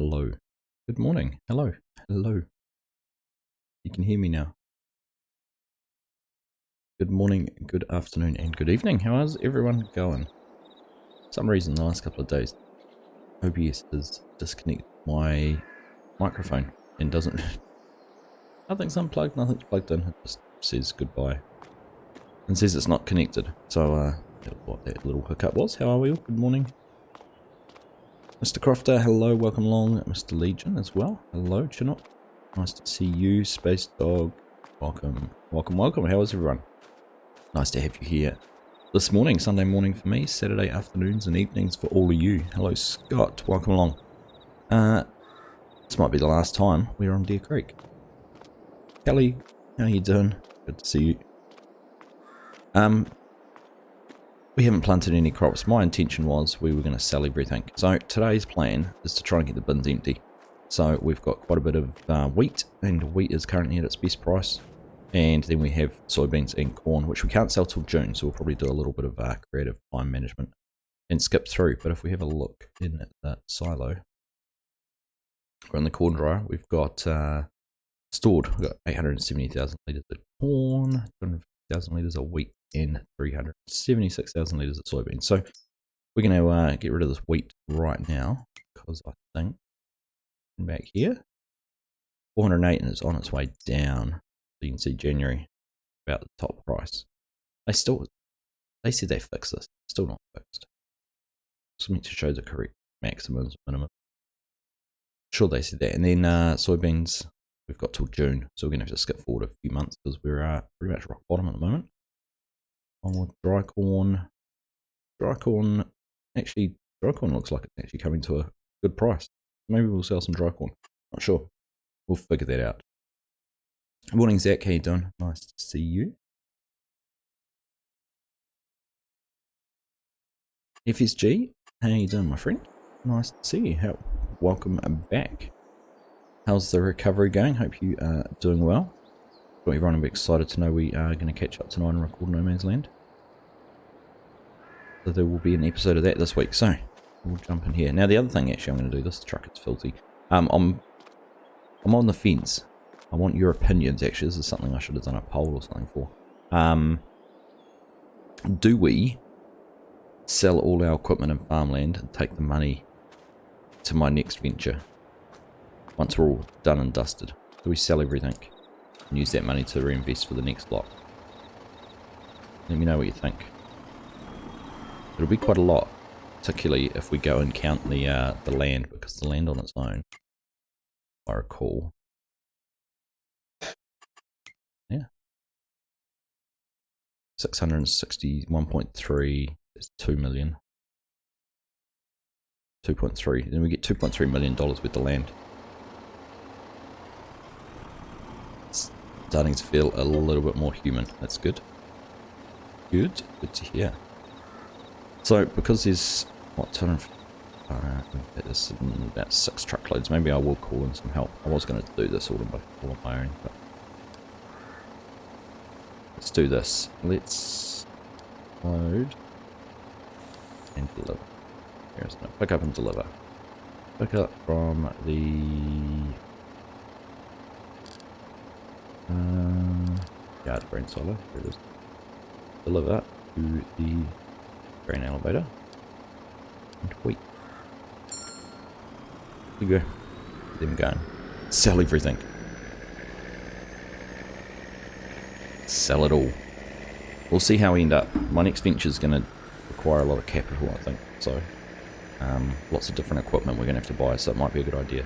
hello. Good morning. Hello. Hello. You can hear me now. Good morning, good afternoon, and good evening. How is everyone going? For some reason, the last couple of days, OBS has disconnected my microphone and doesn't... Nothing's unplugged, nothing's plugged in. It just says goodbye and says it's not connected. So, that's what that little hiccup was. How are we all? Good morning. Mr. Crofter, hello, welcome along. Mr. Legion as well. Hello, Chinook. Nice to see you. Space Dog, welcome, welcome, welcome. How is everyone? Nice to have you here this morning, Sunday morning for me, Saturday afternoons and evenings for all of you. Hello, Scott, welcome along. This might be the last time we're on Deer Creek. Kelly, how you doing? Good to see you. We haven't planted any crops. My intention was we were going to sell everything. So today's plan is to try and get the bins empty. So we've got quite a bit of wheat, and wheat is currently at its best price. And then we have soybeans and corn, which we can't sell till June. So we'll probably do a little bit of creative time management and skip through. But if we have a look in that silo, we're in the corn dryer. We've got stored, we've got 870,000 litres of corn, 250,000 litres of wheat, and 376,000 litres of soybeans. So we're going to get rid of this wheat right now, because I think back here 408 and it's on its way down. So you can see January about the top price. They said they fixed this, still not fixed. Something to show the correct maximums, minimum. Sure, they said that. And then soybeans, we've got till June, so we're going to have to skip forward a few months because we're pretty much rock bottom at the moment. On with dry corn. Actually, dry corn looks like it's actually coming to a good price. Maybe we'll sell some dry corn. Not sure. We'll figure that out. Morning, Zach. How you doing? Nice to see you. FSG, how you doing, my friend? Nice to see you. Welcome back. How's the recovery going? Hope you are doing well. Got everyone excited to know we are going to catch up tonight and record No Man's Land. So there will be an episode of that this week. So we'll jump in here. Now the other thing, actually, I'm going to do this. The truck is filthy. I'm on the fence. I want your opinions. Actually, this is something I should have done a poll or something for. Do we sell all our equipment and farmland and take the money to my next venture? Once we're all done and dusted, do we sell everything and use that money to reinvest for the next lot? Let me know what you think. It'll be quite a lot, particularly if we go and count the land, because the land on its own, if I recall, yeah, 661.3 is 2 million. 2.3, then we get $2.3 million with the land. It's starting to feel a little bit more human. That's good. Good to hear. So because there's what, 250, there's about 6 truckloads. Maybe I will call in some help. I was going to do this all on my own, but let's do this. Let's load and deliver. Here's no pick up and deliver. Pick up from the yard grain silo. Here it is. Deliver to the grain elevator and wait. Here you go. Get them going. Sell everything. Sell it all. We'll see how we end up. My next venture is going to require a lot of capital, I think. So lots of different equipment we're going to have to buy, so it might be a good idea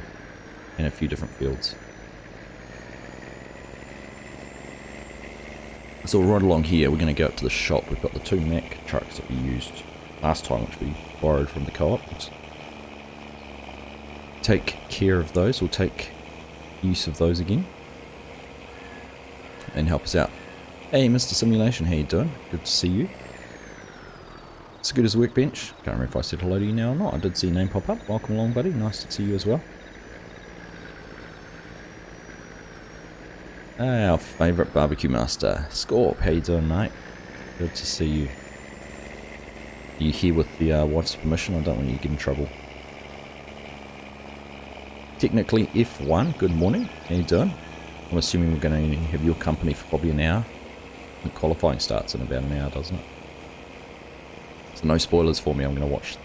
in a few different fields. So right along here, we're going to go up to the shop. We've got the 2 Mack trucks that we used last time, which we borrowed from the co-op. Let's take care of those. We'll take use of those again and help us out. Hey, Mr. Simulation, how you doing? Good to see you. It's good as a workbench. Can't remember if I said hello to you now or not. I did see your name pop up. Welcome along, buddy. Nice to see you as well. Our favourite barbecue master, Scorp. How you doing, mate? Good to see you. Are you here with the wife's permission? I don't want you to get in trouble. technically F1. Good morning. How you doing? I'm assuming we're going to have your company for probably an hour. The qualifying starts in about an hour, doesn't it? So no spoilers for me. I'm going to watch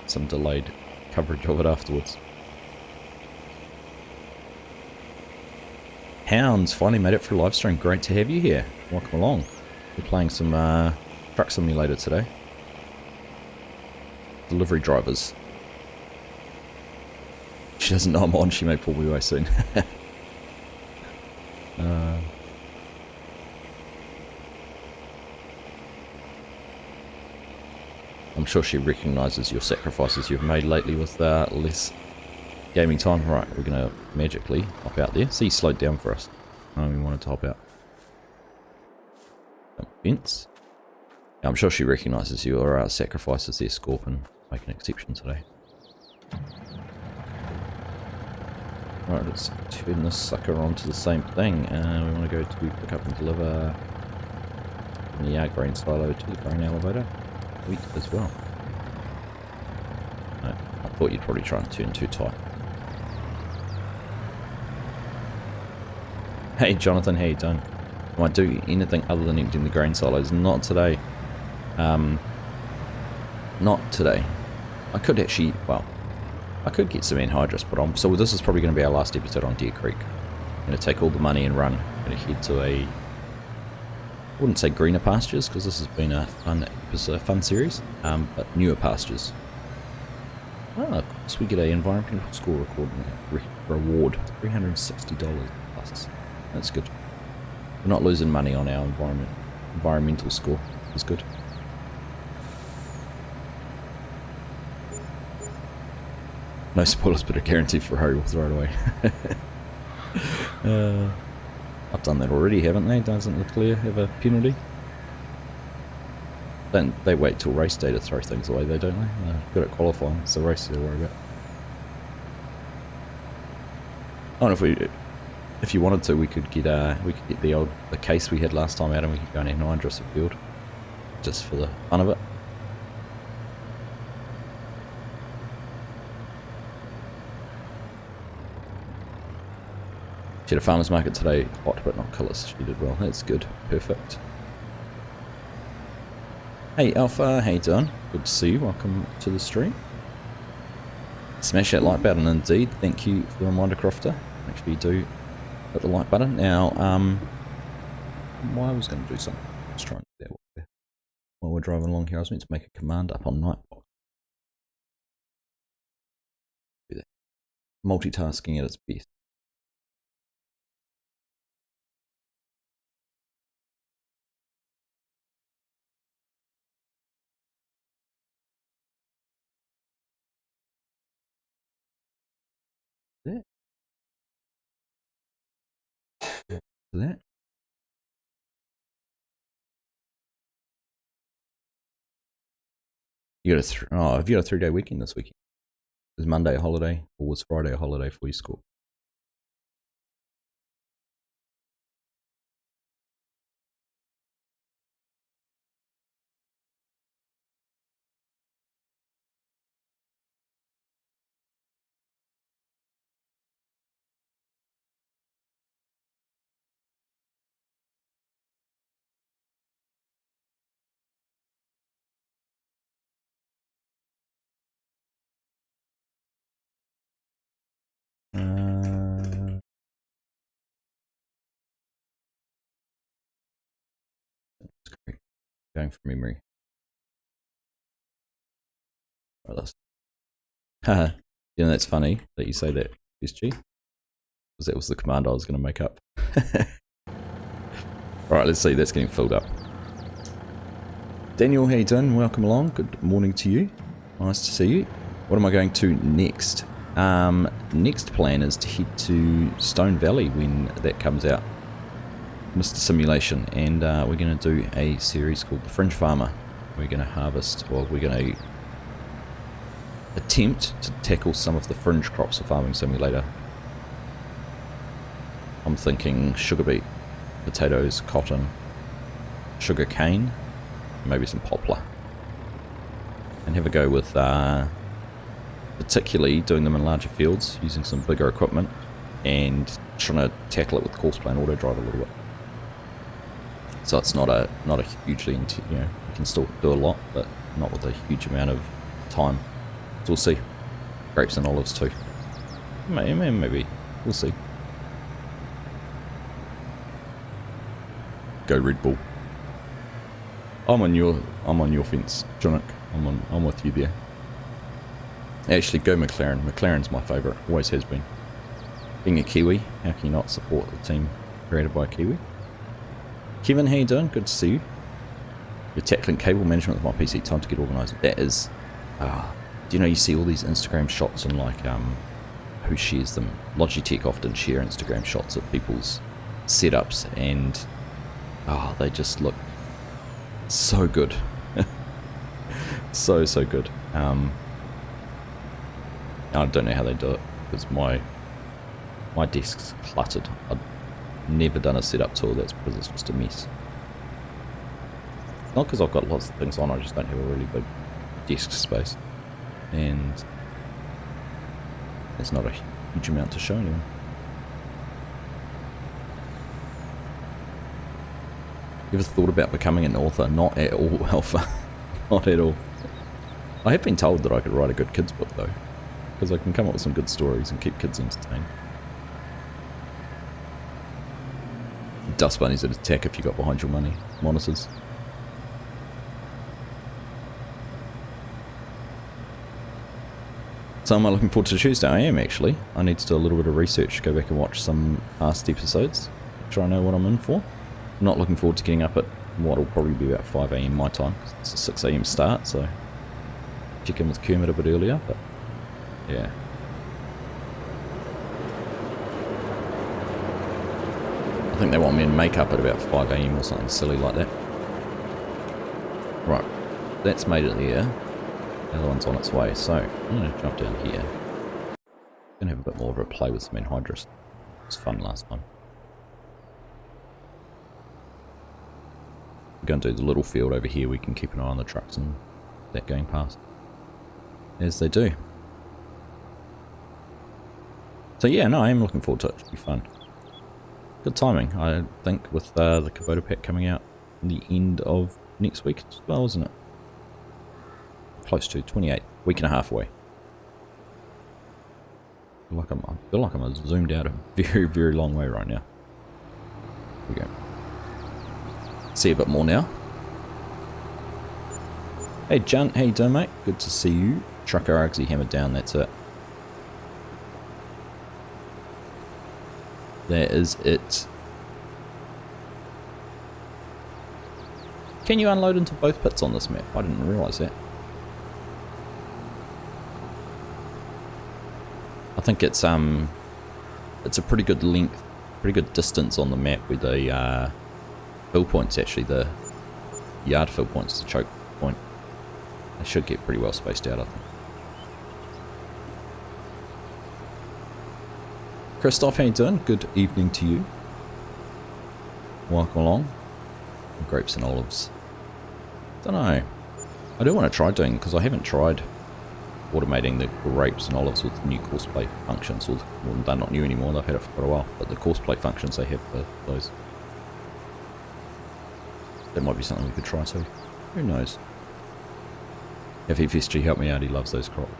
some delayed coverage of it afterwards. Hounds finally made it for a live stream. Great to have you here. Welcome along. We're playing some truck simulator today. Delivery drivers. She doesn't know I'm on. She may pull me away soon. I'm sure she recognises your sacrifices you've made lately with less gaming time. Right, we're going to magically hop out there. See, he slowed down for us. Oh, we wanted to hop out. Fence. Yeah, I'm sure she recognises your sacrifices there, Scorpion. Make an exception today. Right, let's turn this sucker onto the same thing. We want to go to pick up and deliver the grain silo to the grain elevator. Wheat as well. No, I thought you'd probably try and turn too tight. Hey Jonathan, how you doing? I might do anything other than emptying the grain silos. Not today. Not today. I could actually, well, I could get some Anhydrous, but so this is probably going to be our last episode on Deer Creek. I'm going to take all the money and run. I'm going to head to I wouldn't say greener pastures, because this has been a fun series, but newer pastures. Ah, of course we get an environmental score reward, $360 plus. That's good. We're not losing money on our environmental score. That's good. No spoilers, but a guarantee Ferrari will throw it away. I've done that already, haven't they? Doesn't Leclerc have a penalty? Then they wait till race day to throw things away, though, don't they? Good at qualifying. It's the race to worry about. I don't know if you wanted to, we could get the case we had last time out, and we could go and have Anhydrous at field, just for the fun of it. She had a farmer's market today, hot but not colours. She did well. That's good. Perfect. Hey Alpha, how you doing? Good to see you. Welcome to the stream. Smash that like button indeed. Thank you for the reminder, Crofter. Make sure you do hit the like button. Now, I was going to do something. Let's try and do that while we're driving along here. I was meant to make a command up on Nightbox. Do that. Multitasking at its best. That. You got have you got a 3-day weekend this weekend? Was Monday a holiday, or was Friday a holiday for your school? Going from memory. Right, that's you know, that's funny that you say that, SG, because that was the command I was going to make up. Alright, let's see, that's getting filled up. Daniel, how you doing? Welcome along. Good morning to you. Nice to see you. What am I going to next? Next plan is to head to Stone Valley when that comes out. Mr. Simulation, and we're going to do a series called The Fringe Farmer. We're going to harvest, or we're going to attempt to tackle some of the fringe crops of Farming Simulator. I'm thinking sugar beet, potatoes, cotton, sugar cane, maybe some poplar. And have a go with the particularly doing them in larger fields, using some bigger equipment, and trying to tackle it with course plane auto drive a little bit. So it's not a hugely, you know, you can still do a lot, but not with a huge amount of time. So we'll see. Grapes and olives too. Maybe. We'll see. Go Red Bull. I'm on your fence, Jonick. I'm with you there. Actually, go McLaren. McLaren's my favourite. Always has been. Being a Kiwi, how can you not support the team created by a Kiwi? Kevin, how you doing? Good to see you. You're tackling cable management with my PC. Time to get organised. That is... do you know, you see all these Instagram shots and like, who shares them? Logitech often share Instagram shots of people's setups and, they just look so good. so good. I don't know how they do it, because my desk's cluttered. I've never done a setup tour, that's because it's just a mess. Not because I've got lots of things on, I just don't have a really big desk space. And there's not a huge amount to show anyone. You ever thought about becoming an author? Not at all, Alpha. Not at all. I have been told that I could write a good kids book though, because I can come up with some good stories and keep kids entertained. Dust bunnies that attack if you got behind your money monitors. So am I looking forward to Tuesday? I am actually. I need to do a little bit of research, go back and watch some past episodes, try and know what I'm in for. I'm not looking forward to getting up at what will probably be about 5 AM my time, because it's a 6 AM start, so check in with Kermit a bit earlier, but yeah. I think they want me in makeup at about 5 AM or something silly like that. Right, that's made it there. The other one's on its way, so I'm going to jump down here. Going to have a bit more of a play with some Anhydrous. It was fun last time. We're going to do the little field over here. We can keep an eye on the trucks and that going past, as they do. So yeah, no, I am looking forward to it. It should be fun. Good timing, I think, with the Kubota pack coming out in the end of next week as well, isn't it? Close to 28, week and a half away. I feel like I'm zoomed out a very, very long way right now. Here we go. See a bit more now. Hey John, how you doing, mate? Good to see you. Trucker Argsy hammered down, that's it. That is it. Can you unload into both pits on this map? I didn't realise that. I think it's a pretty good length, pretty good distance on the map with the fill points, actually, the yard fill points, the choke point. They should get pretty well spaced out, I think. Christoph, how you doing? Good evening to you. Welcome along. Grapes and olives. Don't know. I do want to try doing, because I haven't tried automating the grapes and olives with new course play functions. Well, they're not new anymore, they've had it for quite a while, but the course play functions they have for those. That might be something we could try too. Who knows? Have FSG help me out, he loves those crops.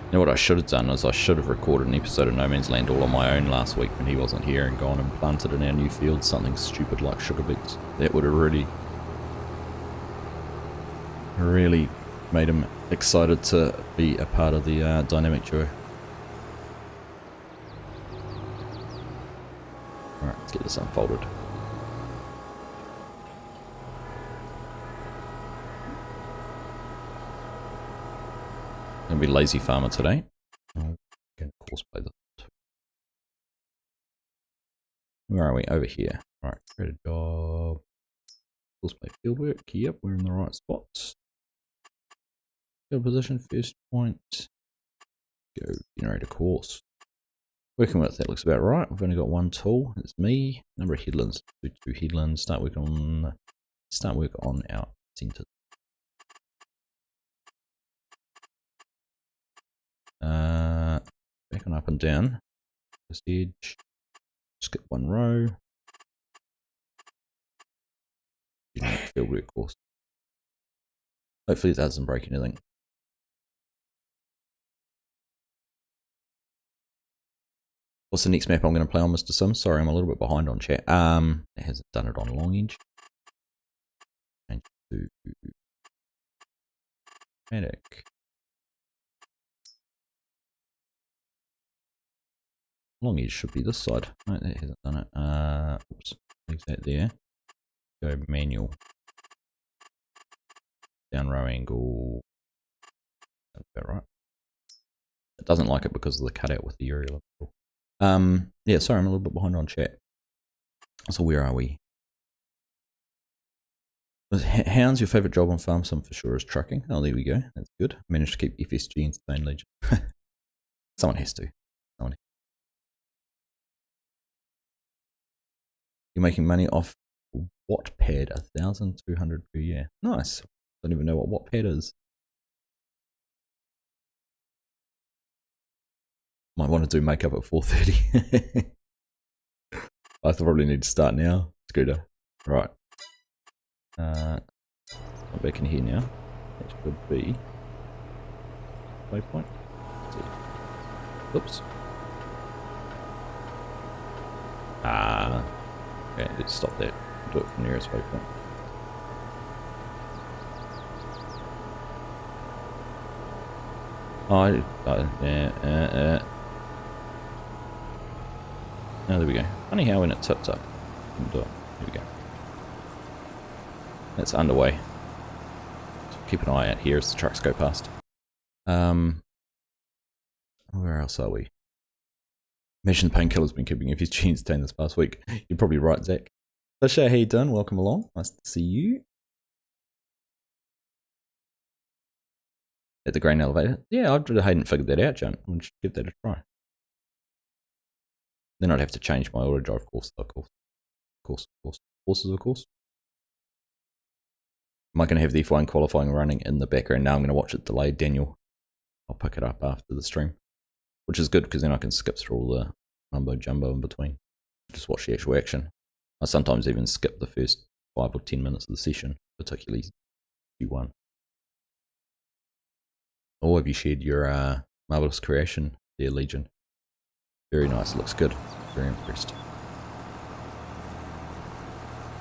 You know what I should have done is I should have recorded an episode of No Man's Land all on my own last week when he wasn't here, and gone and planted in our new field something stupid like sugar beets. That would have really made him excited to be a part of the dynamic duo. Alright, let's get this unfolded. Gonna be lazy farmer today. I'm gonna course play this. Where are we? Over here. Alright, create a job. Course play fieldwork. Yep, we're in the right spots. Field position, first point. Go generate a course. Working with that looks about right. We've only got one tool. It's me. Number of headlands. Do 2 headlands. Start work on our centre. Back on up and down. This edge. Skip one row. Field work course. Hopefully it doesn't break anything. What's the next map I'm going to play on, Mr. Sims? Sorry, I'm a little bit behind on chat. It hasn't done it on long edge. Change to Attic. Long edge should be this side. No, that hasn't done it. Oops, leave that there. Go manual. Down row angle. That's about right. It doesn't like it because of the cutout with the aerial. Yeah, sorry, I'm a little bit behind on chat. So where are we? Hound's your favourite job on Farm Sim for sure is trucking. Oh, there we go. That's good. Managed to keep FSG entertained, Legion. Someone has to. You're making money off Wattpad, 1,200 per year. Nice. Don't even know what Wattpad is. Might want to do makeup at 4:30. I probably need to start now. Scooter. Right. I'm back in here now. That should be waypoint. Oops. Okay, let's stop that. Do it from nearest waypoint. Oh, there we go. Funny how when it tips up, you can do it. There we go. That's underway. So keep an eye out here as the trucks go past. Where else are we? Imagine the painkiller's been keeping if his genes entertained this past week. You're probably right, Zach. Fisher, how you doing? Welcome along. Nice to see you. At the grain elevator? Yeah, I hadn't figured that out, John. I should give that a try. Then I'd have to change my auto drive course, of course. Horses, of course. Am I going to have the F1 qualifying running in the background? Now I'm going to watch it delayed, Daniel. I'll pick it up after the stream. Which is good because then I can skip through all the mumbo jumbo in between. Just watch the actual action. I sometimes even skip the first 5 or 10 minutes of the session, particularly Q1. Oh, have you shared your marvelous creation there, Legion? Very nice, looks good. Very impressed.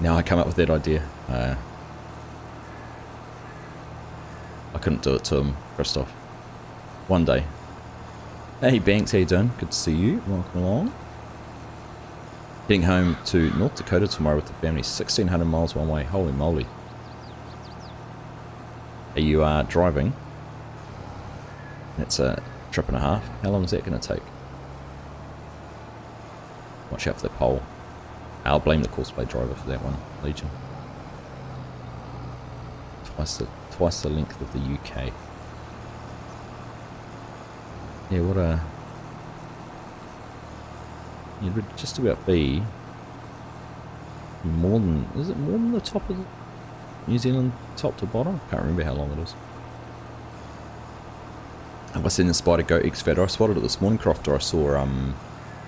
Now I come up with that idea. I couldn't do it to him, Christoph. One day. Hey Banks, how you doing? Good to see you. Welcome along. Heading home to North Dakota tomorrow with the family. 1,600 miles one way. Holy moly. Are you driving? That's a trip and a half. How long is that going to take? Watch out for the pole. I'll blame the courseplay driver for that one, Legion. Twice the length of the UK. Yeah, what a... You'd just about be more than... Is it more than the top of the New Zealand top to bottom? I can't remember how long it is. Have I seen the spider go X-Fat? I spotted it this morning, Crofter. I saw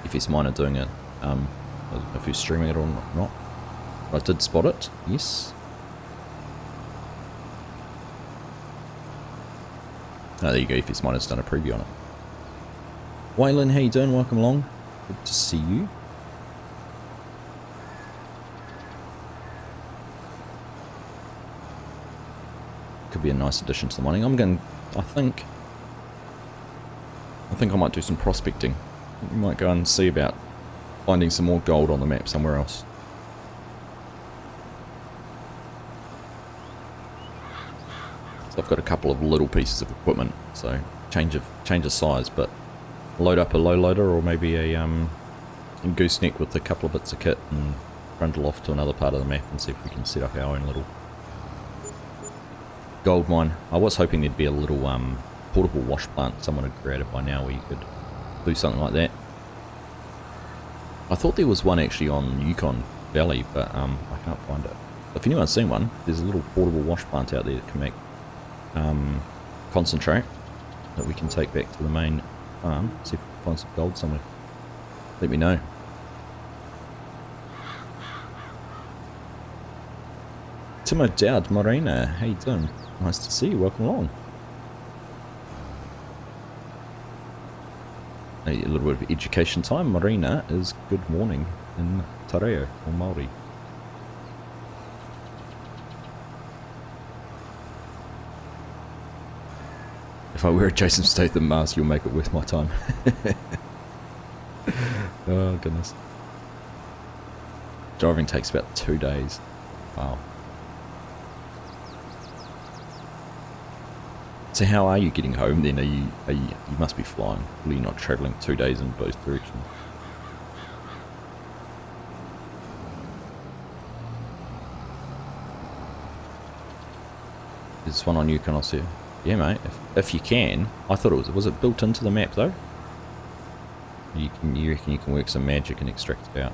FS Miner doing it. I don't know if he's streaming it or not. But I did spot it, yes. Oh, there you go, FS Miner's done a preview on it. Waylon, how you doing? Welcome along. Good to see you. Could be a nice addition to the mining. I think I might do some prospecting. We might go and see about finding some more gold on the map somewhere else. So I've got a couple of little pieces of equipment, so change of size, but load up a low loader or maybe a gooseneck with a couple of bits of kit and trundle off to another part of the map and see if we can set up our own little gold mine. I was hoping there'd be a little portable wash plant someone had created by now where you could do something like that. I thought there was one actually on Yukon Valley, but I can't find it. If anyone's seen one, there's a little portable wash plant out there that can make concentrate that we can take back to the main farm. See if we can find some gold somewhere. Let me know. Timo Dowd, Marina, how you doing? Nice to see you, welcome along. A little bit of education time. Marina is good morning in Te Reo, or Māori. If I wear a Jason Statham mask, you'll make it worth my time. Oh, goodness. Driving takes about 2 days. Wow. So how are you getting home then? You must be flying. Well, you're not travelling 2 days in both directions. There's one on Yukon, I'll see you. Yeah, mate. If you can. I thought it was it built into the map though? You reckon you can work some magic and extract it out?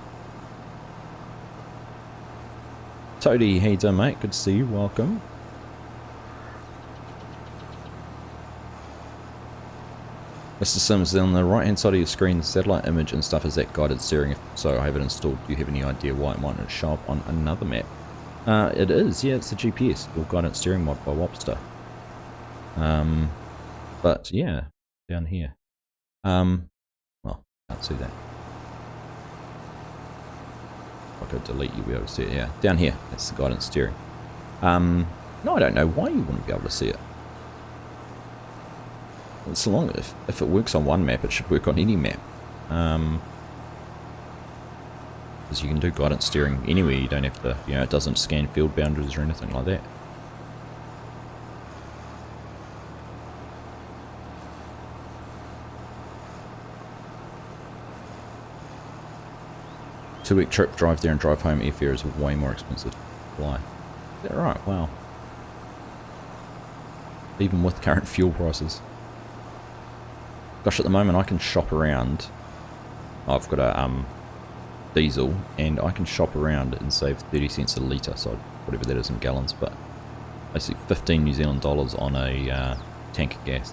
Toady, how you doing, mate? Good to see you. Welcome. Mr. Sims, on the right hand side of your screen, the satellite image and stuff, is that guided steering? If so, I have it installed. Do you have any idea why it might not show up on another map? It is, yeah, it's the GPS, or guided steering mod by Wobster. But yeah, down here. Well, can't see that. If I go delete, you'll be able to see it, yeah. Down here, that's the guidance steering. No, I don't know why you wouldn't be able to see it. So long if it works on one map, it should work on any map. Because you can do guidance steering anywhere, you don't have to, it doesn't scan field boundaries or anything like that. Two-week trip, drive there and drive home, airfare is way more expensive to fly. Is that right? Wow. Even with current fuel prices. Gosh, at the moment I can shop around. I've got a diesel, and I can shop around and save 30 cents a litre, so whatever that is in gallons, but basically 15 New Zealand dollars on a tank of gas.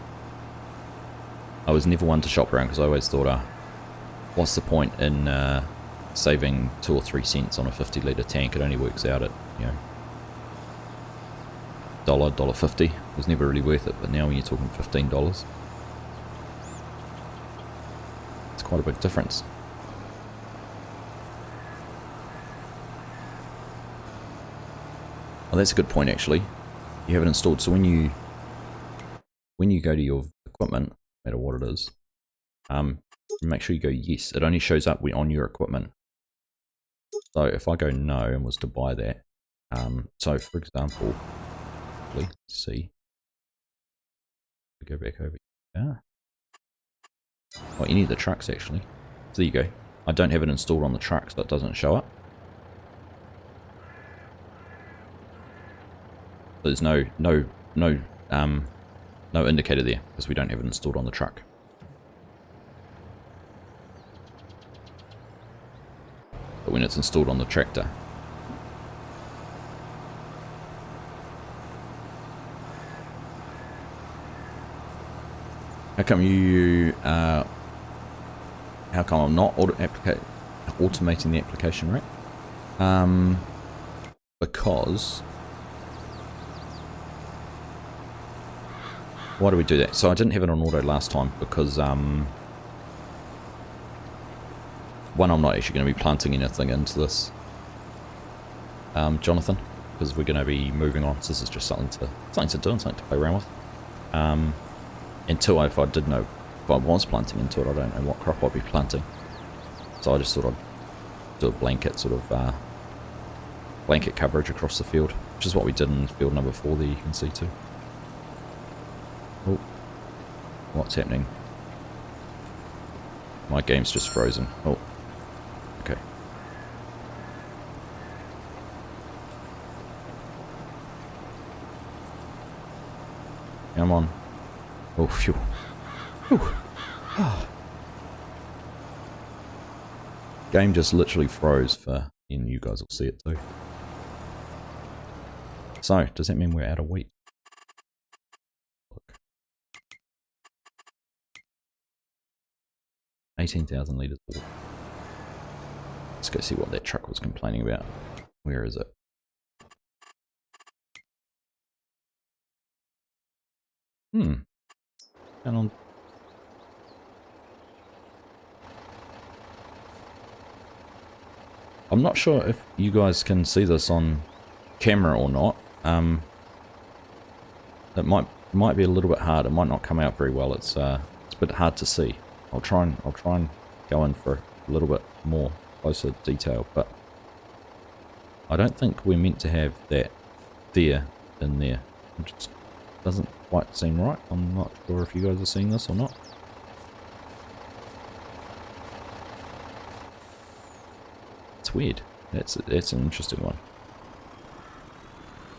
I was never one to shop around because I always thought, what's the point in saving 2 or 3 cents on a 50 litre tank? It only works out at, $1.50. It was never really worth it, but now when you're talking $15, it's quite a big difference. Well, that's a good point actually. You have it installed, so when you go to your equipment, no matter what it is, make sure you go yes. It only shows up on your equipment. So if I go no and was to buy that, so for example, let's see, we go back over here. Or any of the trucks actually. So there you go. I don't have it installed on the truck, so it doesn't show up. There's no indicator there because we don't have it installed on the truck. But when it's installed on the tractor. How come I'm not automating the application rate? Because why do we do that? So I didn't have it on auto last time because one, I'm not actually going to be planting anything into this, Jonathan, because we're going to be moving on. So this is just something to do and something to play around with. And two, if I was planting into it, I don't know what crop I'd be planting. So I just thought I'd do a blanket sort of blanket coverage across the field, which is what we did in field number 4 there, you can see too. Oh, what's happening? My game's just frozen. Oh, okay. Come on. Oh, phew. Whew. Oh. Game just literally froze for, and you guys will see it too. So, does that mean we're out of wheat? Look. 18,000 litres. Let's go see what that truck was complaining about. Where is it? Down on... I'm not sure if you guys can see this on camera or not. It might be a little bit hard. It might not come out very well. It's a bit hard to see. I'll try and go in for a little bit more closer detail, but I don't think we're meant to have that there in there. It just doesn't quite seem right. I'm not sure if you guys are seeing this or not. It's weird. That's an interesting one.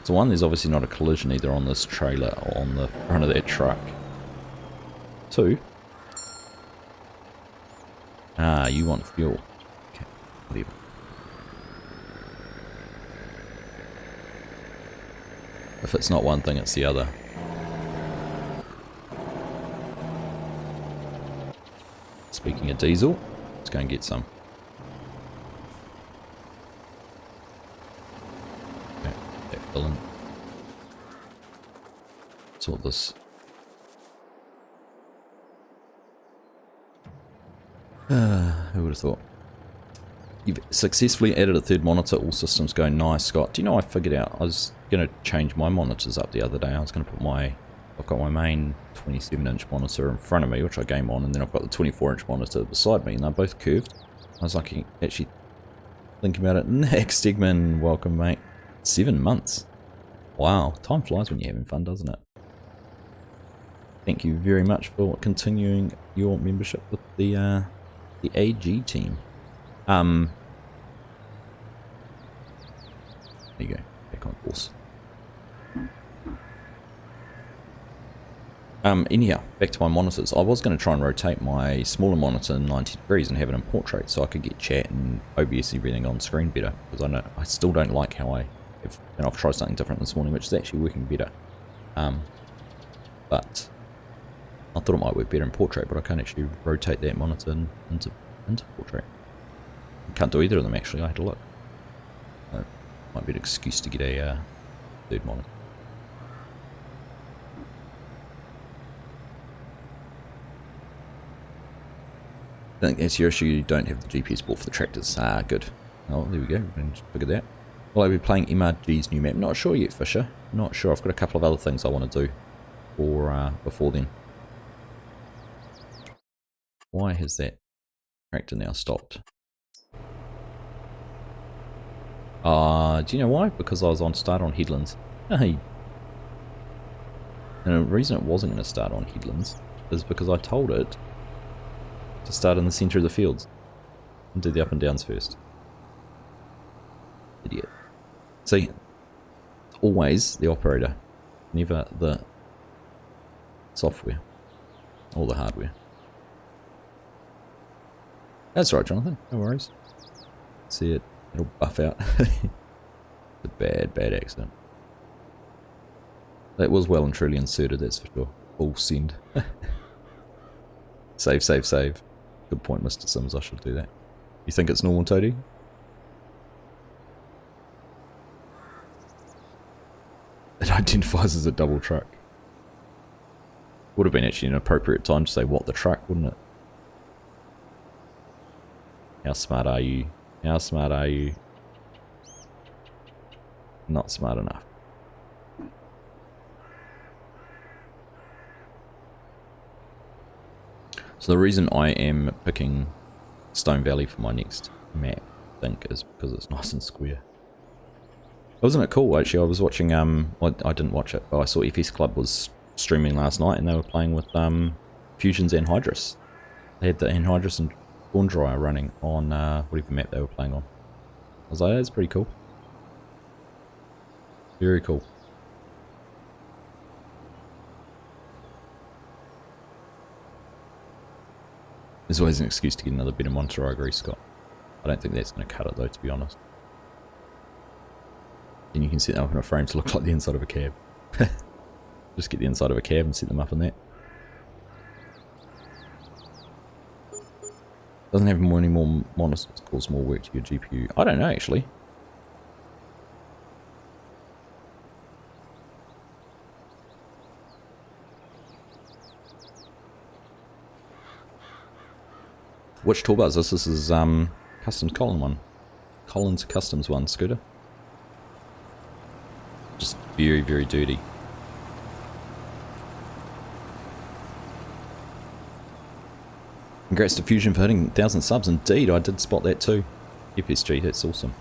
So one, there's obviously not a collision either on this trailer or on the front of that truck. Two, you want fuel. Okay, whatever. If it's not one thing, it's the other. Speaking of diesel, let's go and get some. Okay, that filling. Sort this. Who would have thought? You've successfully added a third monitor. All systems go nice, Scott. Do you know I figured out I was going to change my monitors up the other day. I was going to put I've got my main 27-inch monitor in front of me, which I game on, and then I've got the 24-inch monitor beside me, and they're both curved. I was like, actually thinking about it. Nick Stegman, welcome, mate. 7 months. Wow, time flies when you're having fun, doesn't it? Thank you very much for continuing your membership with the AG team. There you go, back on course. Anyhow, back to my monitors. I was going to try and rotate my smaller monitor 90 degrees and have it in portrait so I could get chat and OBS everything on screen better, because I still don't like how I've tried something different this morning, which is actually working better. But I thought it might work better in portrait, but I can't actually rotate that monitor into portrait. I can't do either of them actually. I had to look. Might be an excuse to get a third monitor. I think that's your issue. You don't have the GPS board for the tractors. Good. Oh, there we go. We can figure that. Will I be playing MRG's new map? Not sure yet, Fisher. Not sure. I've got a couple of other things I want to do before then. Why has that tractor now stopped? Do you know why? Because I was on start on headlands. Hey. And the reason it wasn't going to start on headlands is because I told it to start in the centre of the fields and do the up and downs first. Idiot. See, it's always the operator, never the software or the hardware. That's right, Jonathan. No worries. See it. It'll buff out. The bad accident. That was well and truly inserted, that's for sure. Full send. Save. Good point, Mr. Sims. I should do that. You think it's normal, Toady? It identifies as a double truck. Would have been actually an appropriate time to say what the truck, wouldn't it? How smart are you? How smart are you? Not smart enough. So the reason I am picking Stone Valley for my next map, I think, is because it's nice and square. Wasn't it cool, actually? I was watching, well, I didn't watch it, but I saw FS Club was streaming last night, and they were playing with Fusion's Anhydrous. They had the Anhydrous and Dawn Dryer running on whatever map they were playing on. I was like, that's pretty cool. Very cool. There's always an excuse to get another better monitor, I agree, Scott. I don't think that's going to cut it though, to be honest. And you can set them up in a frame to look like the inside of a cab. Just get the inside of a cab and set them up in that. Doesn't have any more monitors, cause more work to your GPU. I don't know actually. Which toolbars? This is Customs Colin one. Colin's Customs one, Scooter. Just very, very dirty. Congrats to Fusion for hitting 1,000 subs. Indeed, I did spot that too. FSG, that's awesome.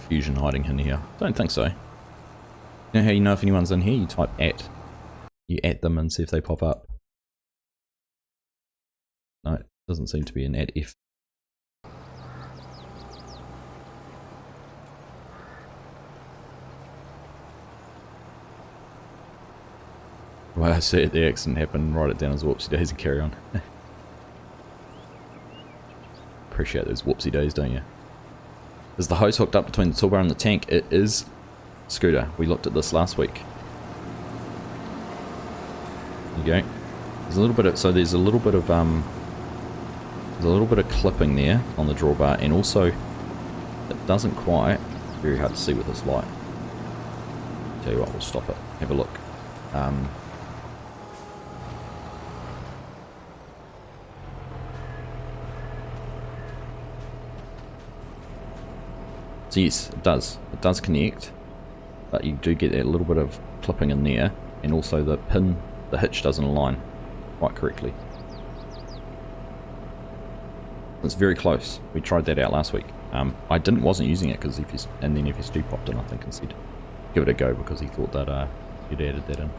Fusion hiding in here. Don't think so. You know how you know if anyone's in here? You type at. You at them and see if they pop up. No, it doesn't seem to be an at if. Well, I see the accident happen, write it down as whoopsie days and carry on. Appreciate those whoopsie days, don't you? Is the hose hooked up between the toolbar and the tank? It is, Scooter. We looked at this last week. There you go. There's a little bit of, so there's a little bit of clipping there on the drawbar, and also it doesn't quite. Very hard to see with this light. Tell you what, we'll stop it. Have a look. So yes, it does. It does connect, but you do get that little bit of clipping in there, and also the pin, the hitch doesn't align quite correctly. It's very close. We tried that out last week. I wasn't using it because and then FS2 popped in, I think, and said give it a go because he thought that you'd added that in.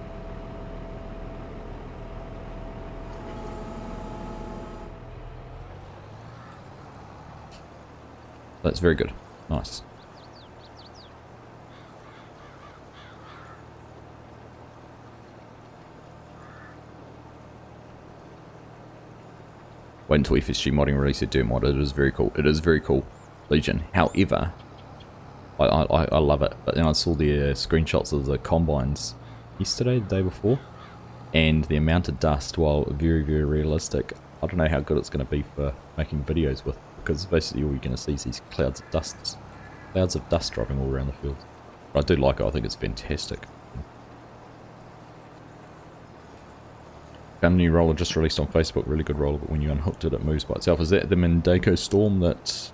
That's very good. Nice. Wait until FSG modding release their mod. It is very cool. It is very cool, Legion. However, I love it. But then I saw the screenshots of the combines yesterday, the day before, and the amount of dust, while very, very realistic, I don't know how good it's going to be for making videos with, because basically all you're going to see is these clouds of dust driving all around the field. But I do like it. I think it's fantastic. Found a new roller just released on Facebook. Really good roller, but when you unhooked it, it moves by itself. Is that the Mandako Storm that...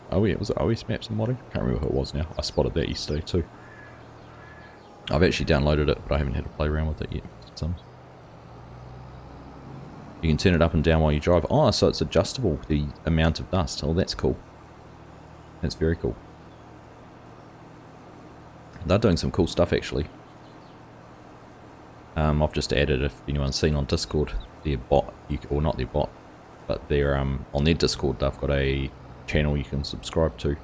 Oh yeah, was it OS Maps and modding? Can't remember who it was now. I spotted that yesterday too. I've actually downloaded it, but I haven't had to play around with it yet. You can turn it up and down while you drive. Oh, so it's adjustable, the amount of dust. Oh, that's cool. That's very cool. They're doing some cool stuff actually. I've just added, if anyone's seen on Discord, their bot, or not their bot, but they're on their Discord, they've got a channel you can subscribe to,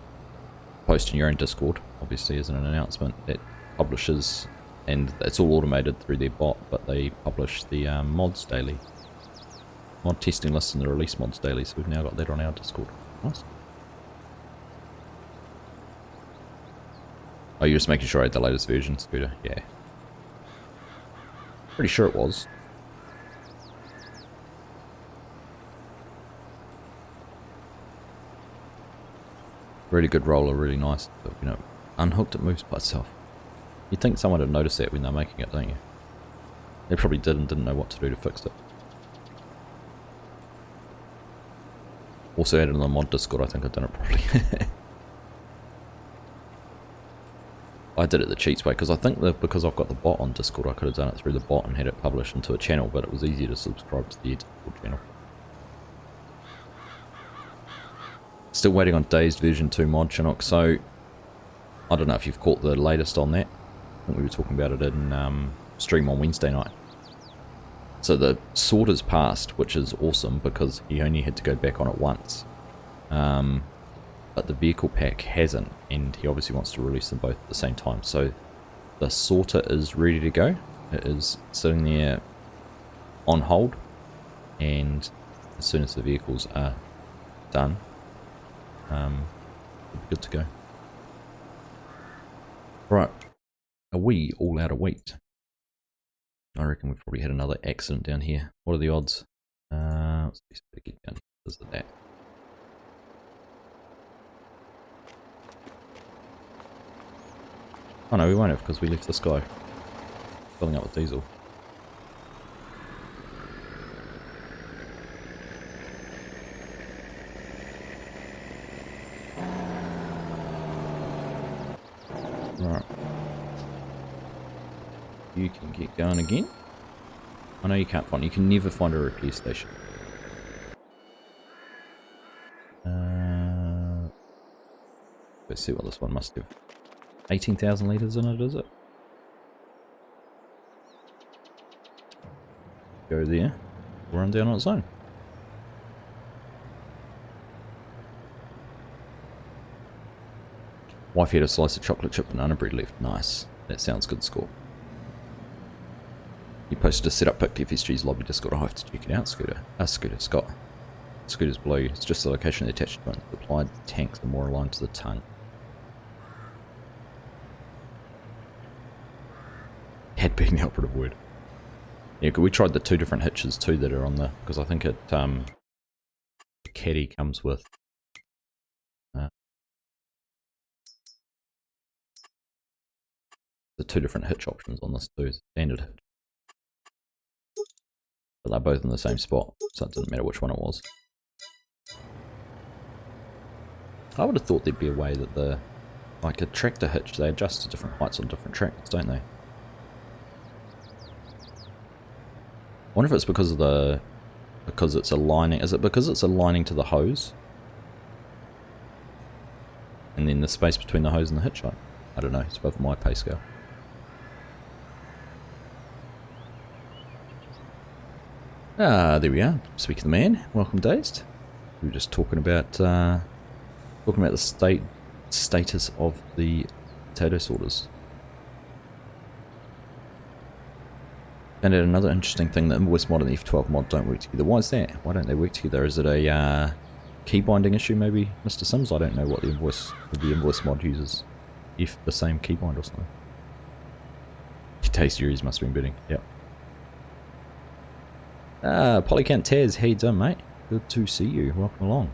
post in your own Discord, obviously as an announcement, that publishes, and it's all automated through their bot, but they publish the mods daily, mod testing lists and the release mods daily, so we've now got that on our Discord. Nice. Oh, you're just making sure I had the latest version, Scooter? Yeah. Pretty sure it was. Really good roller, really nice. But, you know, unhooked, it moves by itself. You'd think someone would notice that when they're making it, don't you? They probably did and didn't know what to do to fix it. Also added on the mod Discord, I think I've done it properly. I did it the cheats way, because I think that because I've got the bot on Discord, I could have done it through the bot and had it published into a channel, but it was easier to subscribe to the Discord channel. Still waiting on Dazed version 2 mod, Chinook, so I don't know if you've caught the latest on that. I think we were talking about it in stream on Wednesday night. So the sorter's passed, which is awesome, because he only had to go back on it once. But the vehicle pack hasn't, and he obviously wants to release them both at the same time. So the sorter is ready to go. It is sitting there on hold, and as soon as the vehicles are done, we'll be good to go. Right, are we all out of wheat? I reckon we've probably had another accident down here. What are the odds? Let's get down here. This is that. Oh no, we won't have because we left this guy filling up with diesel. Right. You can get going again. I know you can't find, you can never find a repair station. Let's see what this one must have. 18,000 litres in it, is it? Go there. Run down on its own. Wife had a slice of chocolate chip banana bread left. Nice. That sounds good score. You posted a setup pic to FSG's lobby Discord. I have to check it out, Scott. Scooter's below you. It's just the location of the attached joint. The applied tanks are more aligned to the tongue. Had been the operative word. Yeah, we tried the two different hitches too that are on the, because I think it the caddy comes with the two different hitch options on this too. Standard hitch, but they're both in the same spot, so it didn't matter which one it was. I would have thought there'd be a way that the, like a tractor hitch, they adjust to different heights on different tractors, don't they? I wonder if it's because of the, because it's aligning, is it because it's aligning to the hose? And then the space between the hose and the hitch line? I don't know, it's above my pay scale. Ah, there we are. Speak of the man. Welcome, Dazed. We were just talking about the status of the potato sorters. And another interesting thing, the invoice mod and the F12 mod don't work together. Why is that? Why don't they work together? Is it a key binding issue maybe, Mr. Sims? I don't know what the invoice mod uses. If the same key bind or something. Taste series must have been bidding, yep. Polycount Taz, how you doing, mate? Good to see you. Welcome along.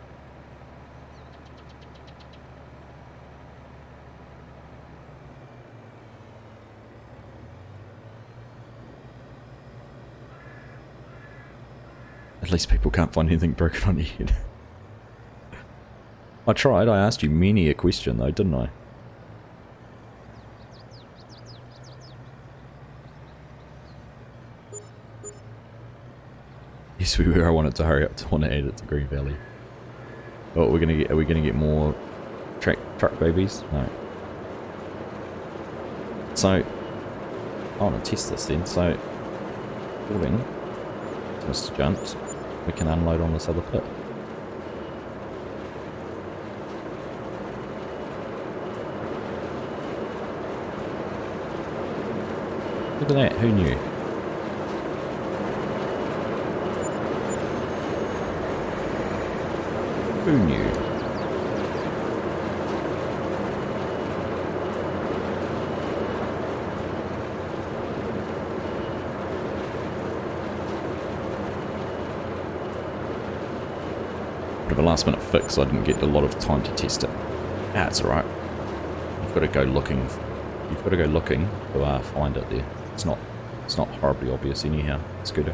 At least people can't find anything broken on your head. I tried, I asked you many a question though, didn't I? Yes, we were. I wanted to hurry up to want to add it to Green Valley. Oh, we're gonna get. Are we gonna get more truck babies? No. So I want to test this then. So, according to Mr. Junt, we can unload on this other pit. Look at that. Who knew? Who knew? Bit of a last minute fix, I didn't get a lot of time to test it. Ah, it's alright. You've got to go looking. You've got to go looking to find it there. It's not horribly obvious anyhow. It's good.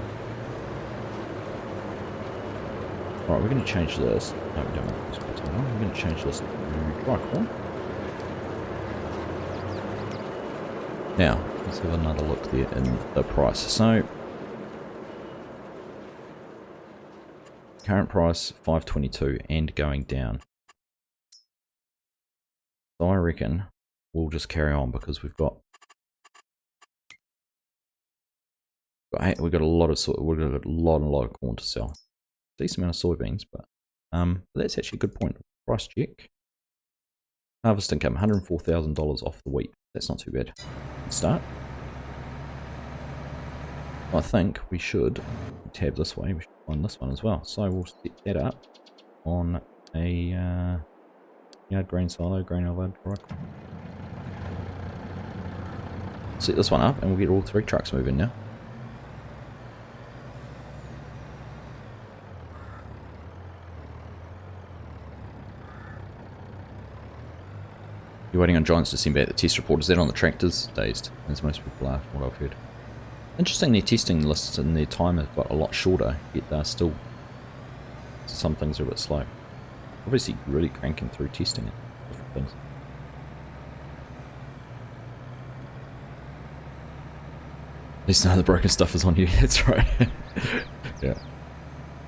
Alright, we're going to change this. No, we don't want this button on. We're going to change this to dry corn. Now, let's have another look there in the price. So, current price $5.22 and going down. So I reckon we'll just carry on because we've got a lot of corn to sell. Decent amount of soybeans, but that's actually a good point. Price check. Harvest income $104,000 off the wheat. That's not too bad. start. I think we should tab this way. We should find this one as well. So we'll set that up on a yard grain silo, grain elevator truck. Set this one up and we'll get all 3 trucks moving now. You're waiting on Giants to send back the test report. Is that on the tractors? Dazed, as most people are, from what I've heard. Interesting, their testing lists and their time have got a lot shorter, yet they're still... some things are a bit slow. Obviously really cranking through testing it, different things. At least none of the broken stuff is on you, that's right. Yeah.